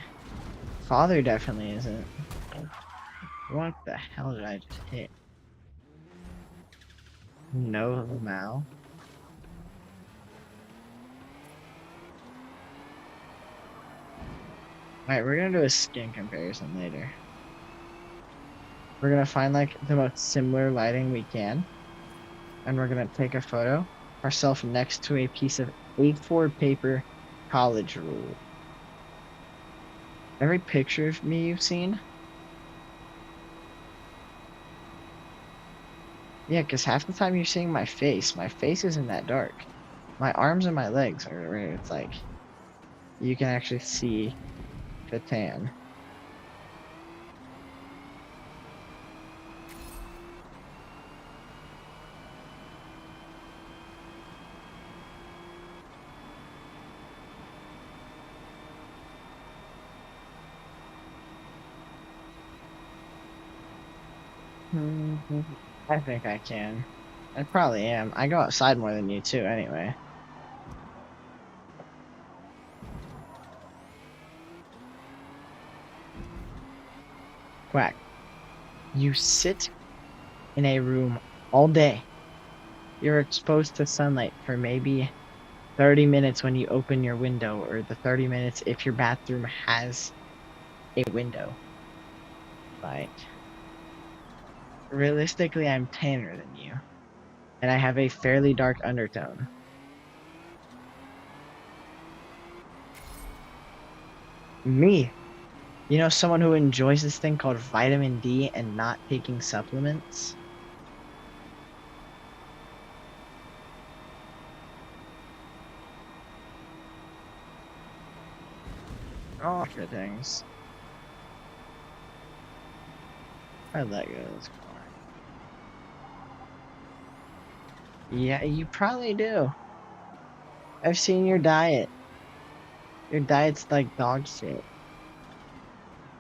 Father definitely isn't. What the hell did I just hit? No, Mal. Alright, we're gonna do a skin comparison later. We're gonna find like the most similar lighting we can. And we're gonna take a photo ourselves next to a piece of A4 paper college rule. Every picture of me you've seen? Yeah, because half the time you're seeing my face. My face isn't that dark. My arms and my legs are where it's like you can actually see the tan. I think I can. I probably am. I go outside more than you too, anyway. Quack. You sit in a room all day. You're exposed to sunlight for maybe 30 minutes when you open your window, or the 30 minutes if your bathroom has a window. Like, realistically, I'm tanner than you, and I have a fairly dark undertone. Me, someone who enjoys this thing called vitamin D and not taking supplements? Oh, for things. I'd let go of this car. Yeah, you probably do. I've seen your diet. Your diet's like dog shit.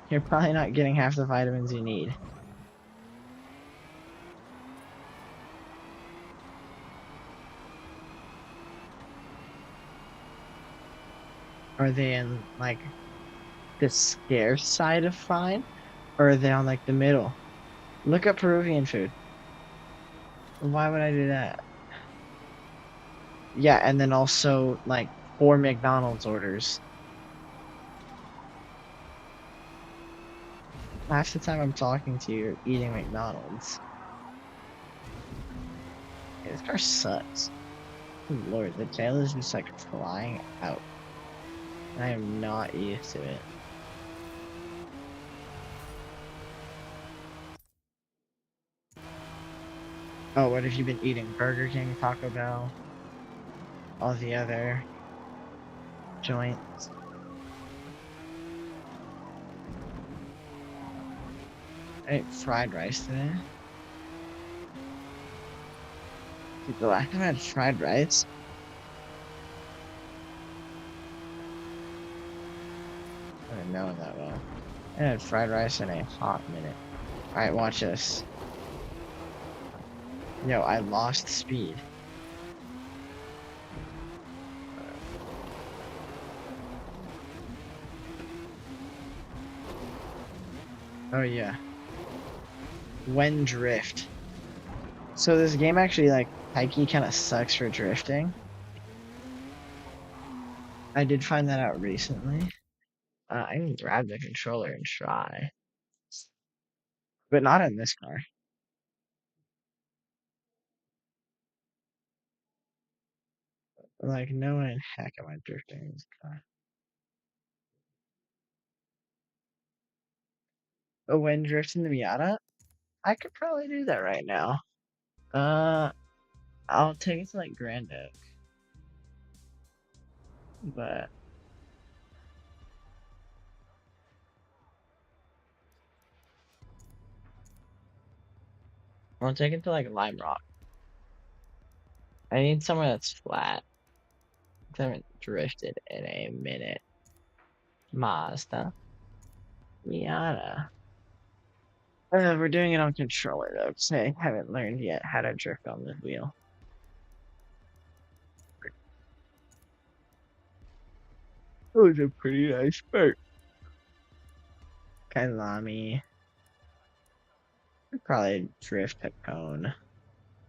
You're probably not getting half the vitamins you need. Are they in like the scarce side of fine? Or are they on like the middle? Look up Peruvian food. Why would I do that? Yeah, and then also like 4 McDonald's orders. Half the time I'm talking to you, you're eating McDonald's. Yeah, this car sucks. Good Lord, the tail is just like flying out. I am not used to it. Oh, what have you been eating? Burger King, Taco Bell, all the other joints. I ate fried rice today. Dude, the last time I had fried rice, I didn't know that well. I had fried rice in a hot minute. Alright, watch this. Yo, I lost speed. Oh yeah. When drift. So this game actually like Taiki kind of sucks for drifting. I did find that out recently. I can grab the controller and try, but not in this car. Like no one in heck am I drifting in this car. Oh, when drifting the Miata, I could probably do that right now. Uh, I'll take it to like Grand Oak, but I'll take it to like Lime Rock. I need somewhere that's flat. I haven't drifted in a minute. Mazda. Miata. We're doing it on controller though, because I haven't learned yet how to drift on the wheel. It was a pretty nice spurt. Kailami. I'd probably drift a cone.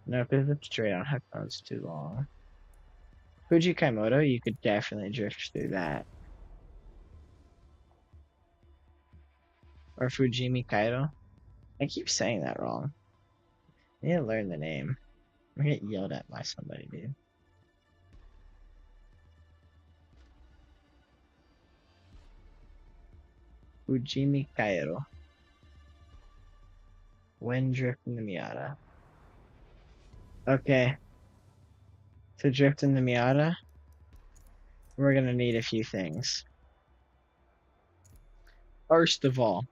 No, because it's straight on headphones too long. Fuji Kaimoto, you could definitely drift through that. Or Fujimi Kaido. I keep saying that wrong. I need to learn the name. I'm gonna get yelled at by somebody, dude. Fujimi Kaido. When drifting the Miata. Okay. To drift in the Miata, we're gonna need a few things. First of all,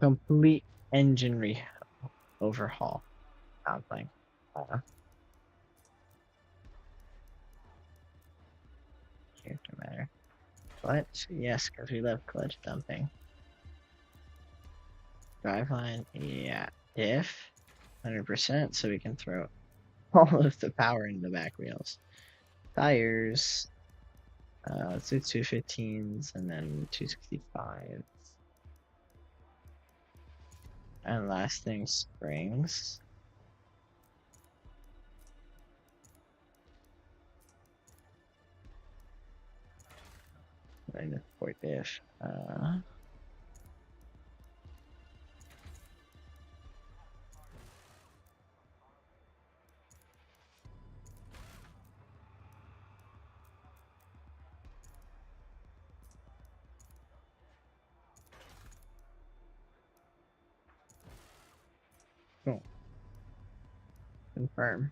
complete engine overhaul. Sounds like. Character matter. Clutch? Yes, because we love clutch dumping. Driveline? Yeah. Diff? 100%, so we can throw all of the power into the back wheels. Tires. Let's do 215s and then 265s. And last thing, springs. Right, the port diff. Cool. Confirm.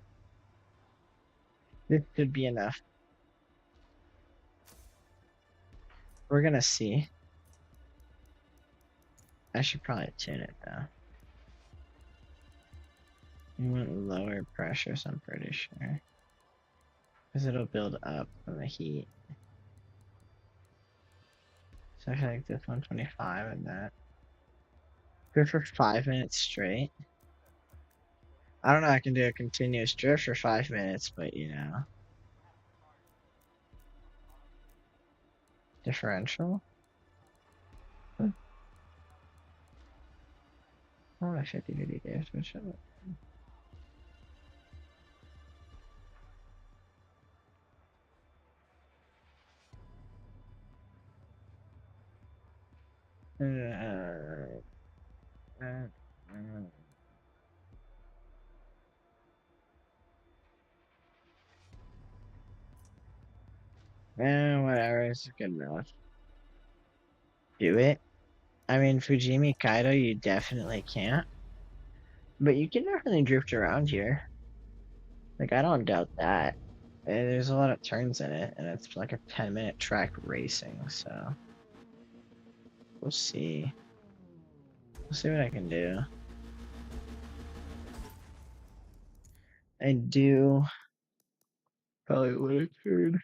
This should be enough. We're gonna see. I should probably tune it though. You want lower pressures, I'm pretty sure. Because it'll build up from the heat. So I feel like this 125 and that. Good for 5 minutes straight. I don't know, I can do a continuous drift for 5 minutes, but you know. Differential? Hmm. Oh, I 50-50 drift, which whatever, it's good enough. Do it. I mean, Fujimi Kaido, you definitely can't. But you can definitely drift around here. Like, I don't doubt that. There's a lot of turns in it, and it's like a 10-minute track racing, so we'll see. We'll see what I can do. I do probably would have turned.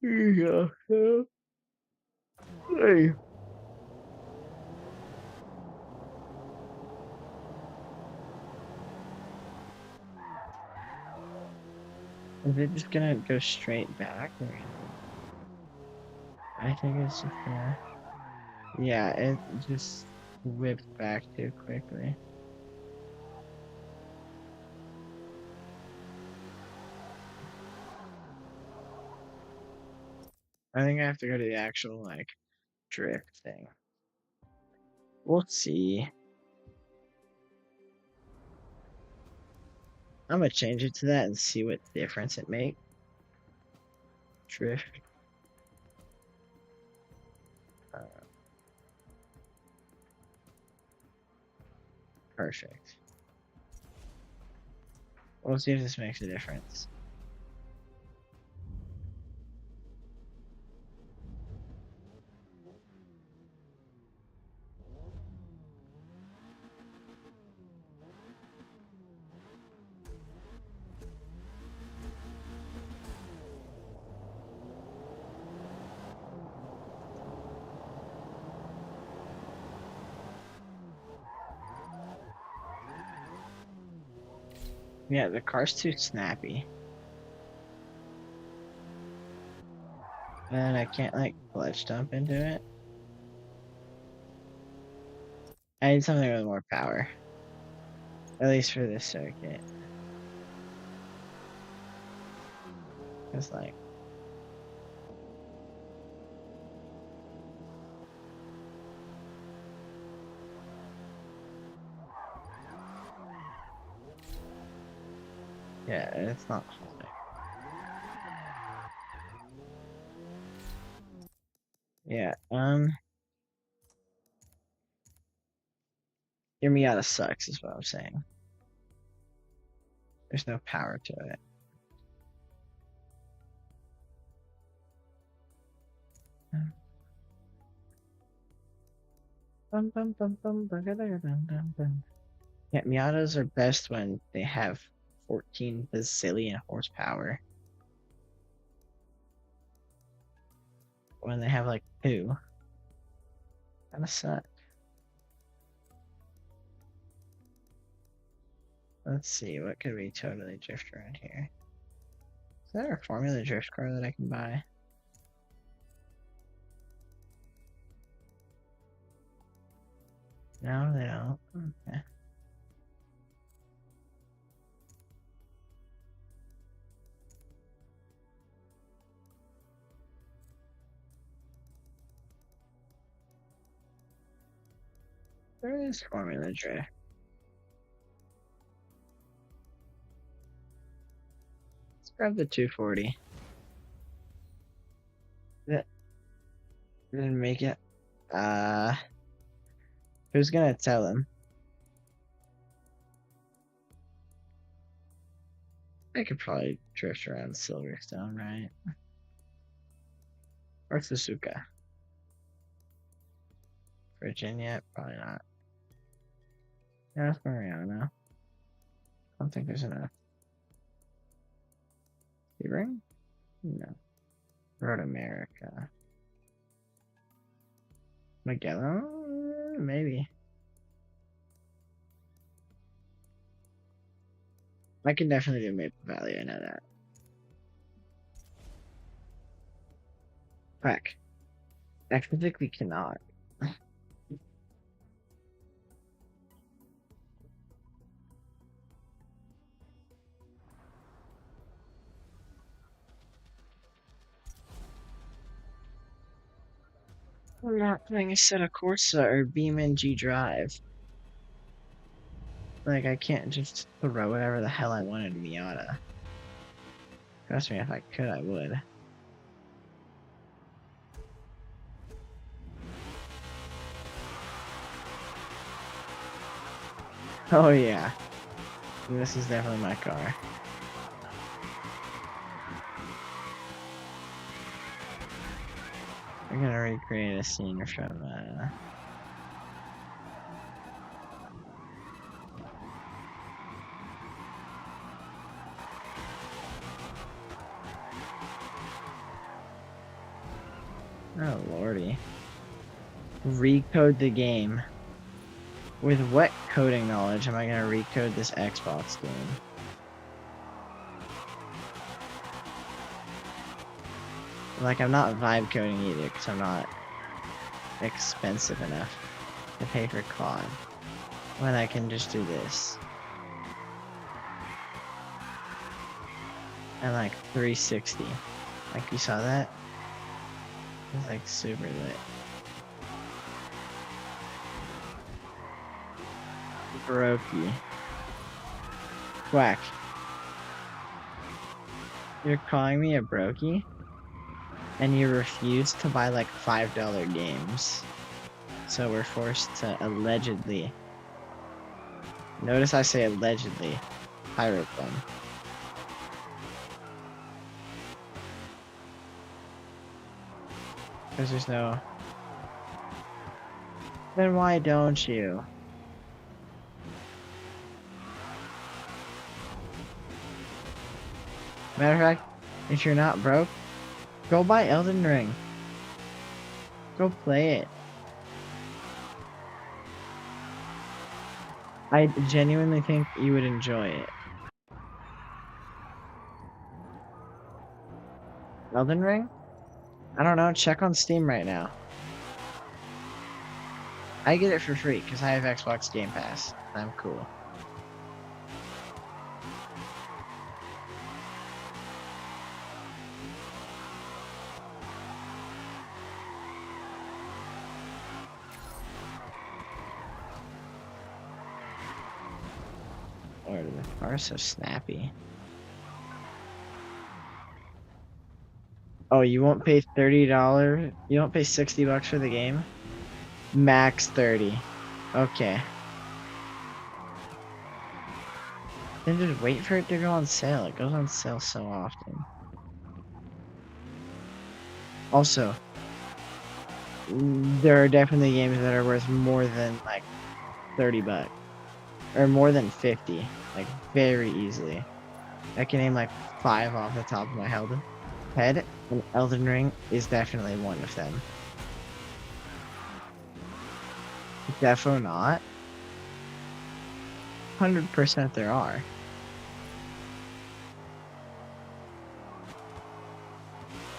Yeah. Hey. Is it just gonna go straight back? Or... I think it's just gonna. Yeah, it just whipped back too quickly. I think I have to go to the actual, like, drift thing. We'll see. I'm gonna change it to that and see what difference it makes. Drift. Perfect. We'll see if this makes a difference. Yeah, the car's too snappy. And I can't, like, clutch dump into it. I need something with more power. At least for this circuit. It's like... Yeah, it's not holding. Yeah, your Miata sucks is what I'm saying. There's no power to it. Yeah, Miatas are best when they have 14 bazillion horsepower. When they have like 2, kinda suck. Let's see, what could we totally drift around here? Is there a Formula Drift car that I can buy? No, they don't. Okay. Where is Formula Drift? Let's grab the 240. That didn't make it. Who's gonna tell him? I could probably drift around Silverstone, right? Or Suzuka. Virginia? Probably not. Yeah, that's Mariano. I don't think there's enough. Sebring? No. Road America. Magellan? Maybe. I can definitely do Maple Valley, I know that. Heck. I physically cannot. I'm not playing a set of Corsa or BeamNG Drive. Like, I can't just throw whatever the hell I want into Miata. Trust me, if I could, I would. Oh yeah. This is definitely my car. We're gonna recreate a scene from, oh lordy. Recode the game. With what coding knowledge am I gonna recode this Xbox game? Like, I'm not vibe coding either, because I'm not expensive enough to pay for COD. When I can just do this. And like 360. Like, you saw that? It's like super lit. Brokey. Quack. You're calling me a brokey? And you refuse to buy like $5 games. So we're forced to allegedly. Notice I say allegedly. Pirate them. Because there's no. Then why don't you? Matter of fact, if you're not broke, go buy Elden Ring. Go play it. I genuinely think you would enjoy it. Elden Ring? I don't know, check on Steam right now. I get it for free because I have Xbox Game Pass. I'm cool. Lord, the car's so snappy. Oh, you won't pay $30? You won't pay $60 for the game? Max 30. Okay. Then just wait for it to go on sale. It goes on sale so often. Also, there are definitely games that are worth more than like $30. Or more than 50. Like, very easily. I can name like 5 off the top of my head, and Elden Ring is definitely one of them. Defo not. 100% there are.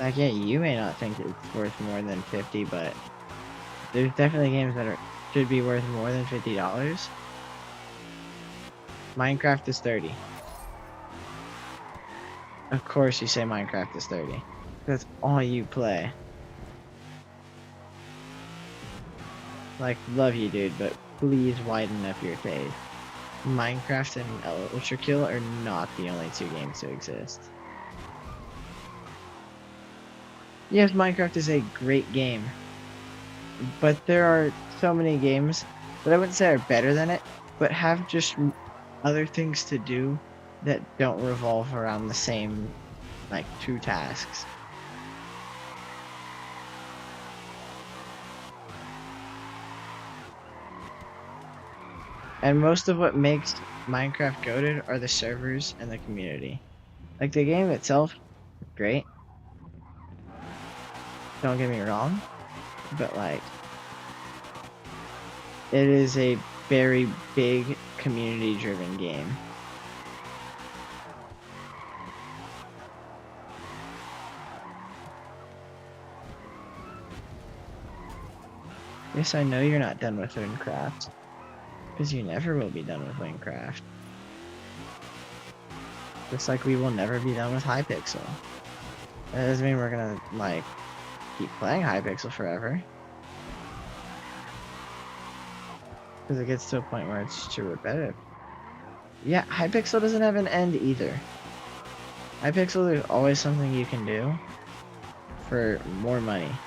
Like, yeah, you may not think it's worth more than 50, but there's definitely games that are should be worth more than $50. Minecraft is 30. Of course you say Minecraft is 30. That's all you play. Like, love you, dude, but please widen up your taste. Minecraft and Ultra Kill are not the only two games to exist. Yes, Minecraft is a great game, but there are so many games that I wouldn't say are better than it, but have just other things to do that don't revolve around the same, like, two tasks. And most of what makes Minecraft goated are the servers and the community. Like, the game itself, great. Don't get me wrong. But, like, it is a very big community-driven game. Yes, I know you're not done with Minecraft. Because you never will be done with Minecraft. Just like we will never be done with Hypixel. That doesn't mean we're gonna, like, keep playing Hypixel forever. Because it gets to a point where it's too repetitive. Yeah, Hypixel doesn't have an end either. Hypixel, there's always something you can do for more money.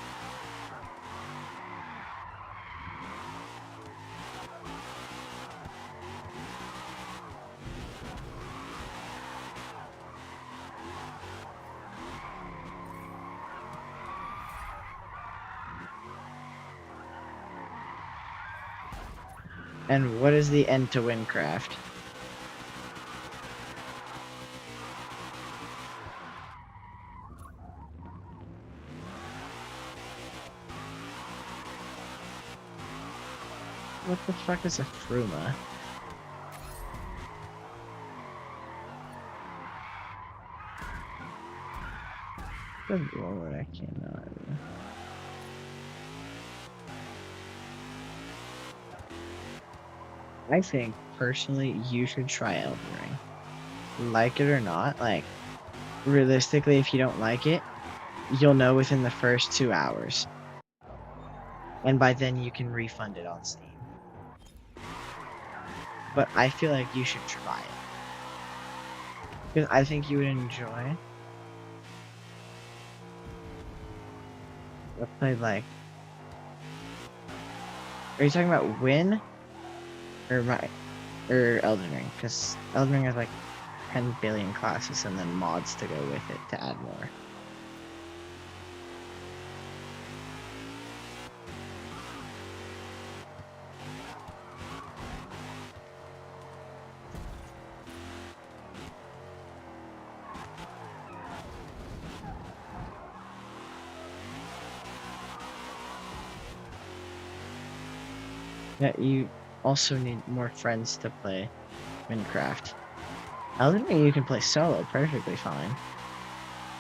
And what is the end to Windcraft? What the fuck is a Fruma? Good lord, I cannot. I think, personally, you should try Elden Ring. Like it or not, like, realistically, if you don't like it, you'll know within the first 2 hours. And by then, you can refund it on Steam. But I feel like you should try it. Because I think you would enjoy. Let's play, like... Are you talking about Win? Or Elden Ring? Because Elden Ring has like 10 billion classes and then mods to go with it to add more. Yeah, you also need more friends to play Minecraft. Elden Ring you can play solo perfectly fine.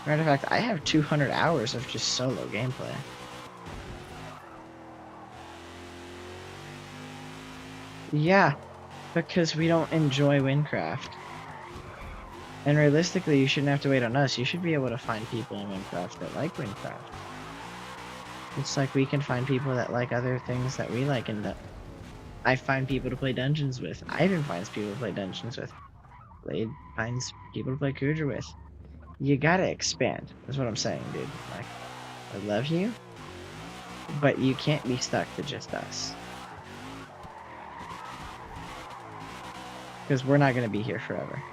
Matter of fact, I have 200 hours of just solo gameplay. Yeah, because we don't enjoy Minecraft. And realistically, you shouldn't have to wait on us. You should be able to find people in Minecraft that like Minecraft. It's like we can find people that like other things that we like, and that I find people to play dungeons with. Ivan finds people to play dungeons with. Blade finds people to play Kuja with. You gotta expand. That's what I'm saying, dude. Like, I love you, but you can't be stuck to just us. Because we're not gonna be here forever.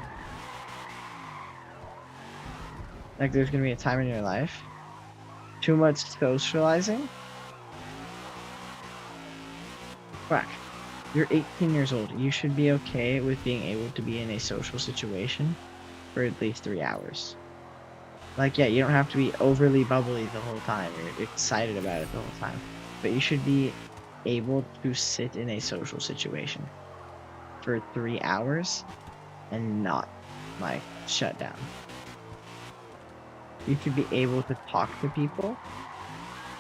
Like, there's gonna be a time in your life. Too much socializing? Fuck. You're 18 years old. You should be okay with being able to be in a social situation for at least 3 hours. Like, yeah, you don't have to be overly bubbly the whole time. You're excited about it the whole time. But you should be able to sit in a social situation for 3 hours and not, like, shut down. You should be able to talk to people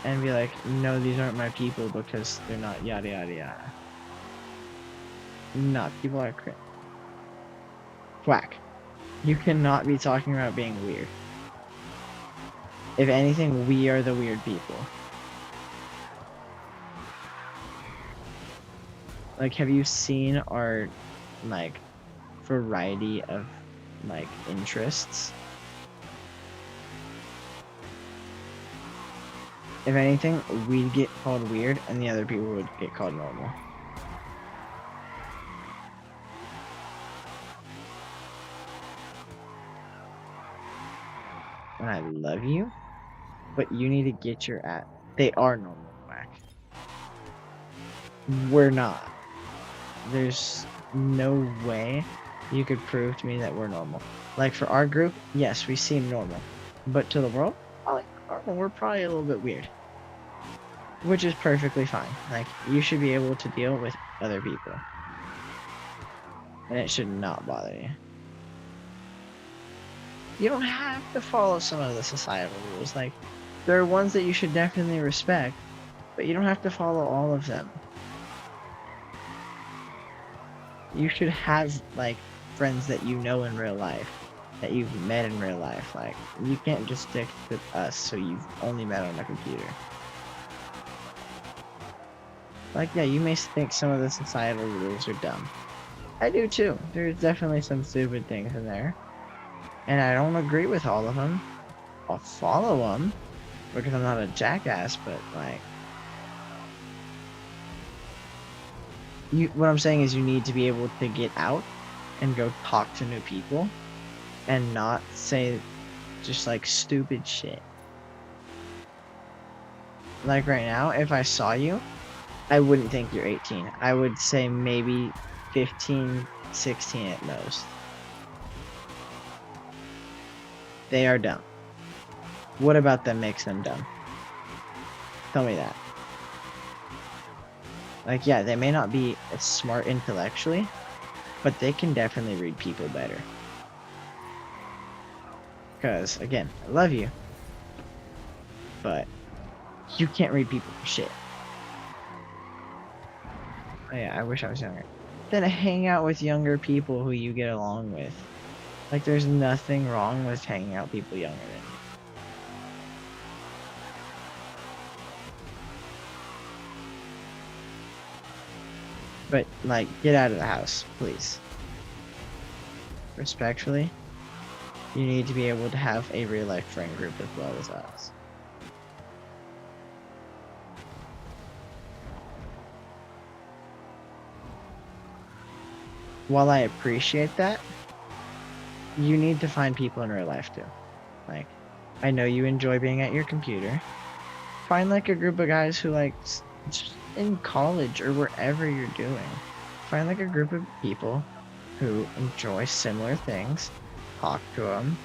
and be like, no, these aren't my people because they're not yada yada yada. No, people are quack. You cannot be talking about being weird. If anything, we are the weird people. Like, have you seen our, like, variety of, like, interests? If anything, we'd get called weird, and the other people would get called normal. And I love you, but you need to get your at. They are normal, quack. We're not. There's no way you could prove to me that we're normal. Like for our group, yes, we seem normal, but to the world, probably normal. We're probably a little bit weird, which is perfectly fine. Like you should be able to deal with other people, and it should not bother you. You don't have to follow some of the societal rules. Like there are ones that you should definitely respect, but you don't have to follow all of them. You should have like friends that you know in real life, that you've met in real life. Like you can't just stick with us so you've only met on a computer. Like yeah, you may think some of the societal rules are dumb. I do too. There's definitely some stupid things in there, and I don't agree with all of them. I'll follow them because I'm not a jackass, but like what I'm saying is you need to be able to get out and go talk to new people and not say just like stupid shit. Like right now, if I saw you, I wouldn't think you're 18. I would say maybe 15, 16 at most. They are dumb. What about them makes them dumb? Tell me that. Like, yeah, they may not be as smart intellectually, but they can definitely read people better. Because, again, I love you, but you can't read people for shit. Oh, yeah, I wish I was younger. Then hang out with younger people who you get along with. Like, there's nothing wrong with hanging out with people younger than you. But, like, get out of the house, please. Respectfully, you need to be able to have a real life friend group as well as us. While I appreciate that, you need to find people in real life too. Like, I know you enjoy being at your computer. Find like a group of guys who like just in college or wherever you're doing. Find like a group of people who enjoy similar things. Talk to them.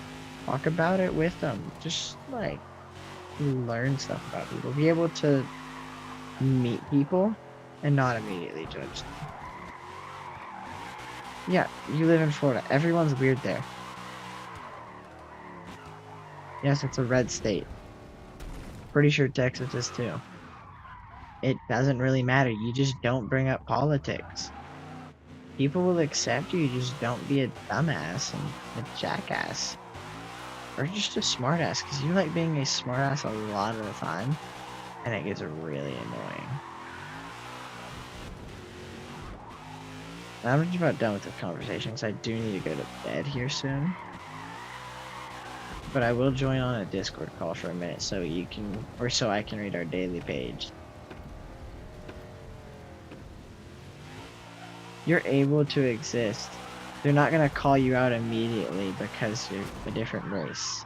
Talk about it with them. Just like learn stuff about people. Be able to meet people and not immediately judge them. Yeah, you live in Florida. Everyone's weird there. Yes, it's a red state. Pretty sure Texas is too. It doesn't really matter. You just don't bring up politics. People will accept you. You just don't be a dumbass and a jackass. Or just a smartass, because you like being a smartass a lot of the time, and it gets really annoying. I'm just about done with the conversation, because I do need to go to bed here soon. But I will join on a Discord call for a minute so you can, or so I can read our daily page. You're able to exist. They're not gonna call you out immediately because you're a different race.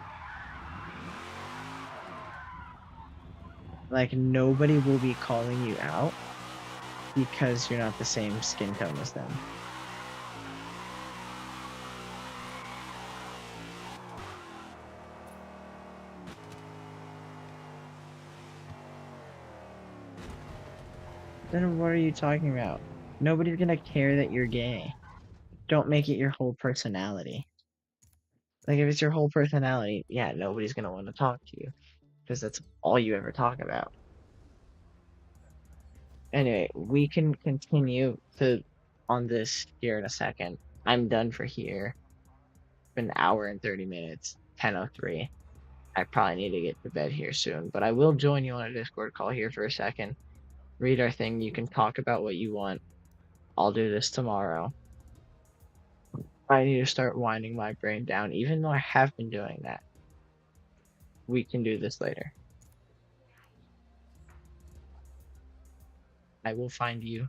Like, nobody will be calling you out because you're not the same skin tone as them. Then what are you talking about? Nobody's gonna care that you're gay. Don't make it your whole personality. Like, if it's your whole personality, yeah, nobody's gonna want to talk to you because that's all you ever talk about. Anyway, we can continue to on this here in a second. I'm done for here. It's been an hour and 30 minutes. 10:03. I probably need to get to bed here soon, but I will join you on a Discord call here for a second. Read our thing. You can talk about what you want. I'll do this tomorrow. I need to start winding my brain down, even though I have been doing that. We can do this later. I will find you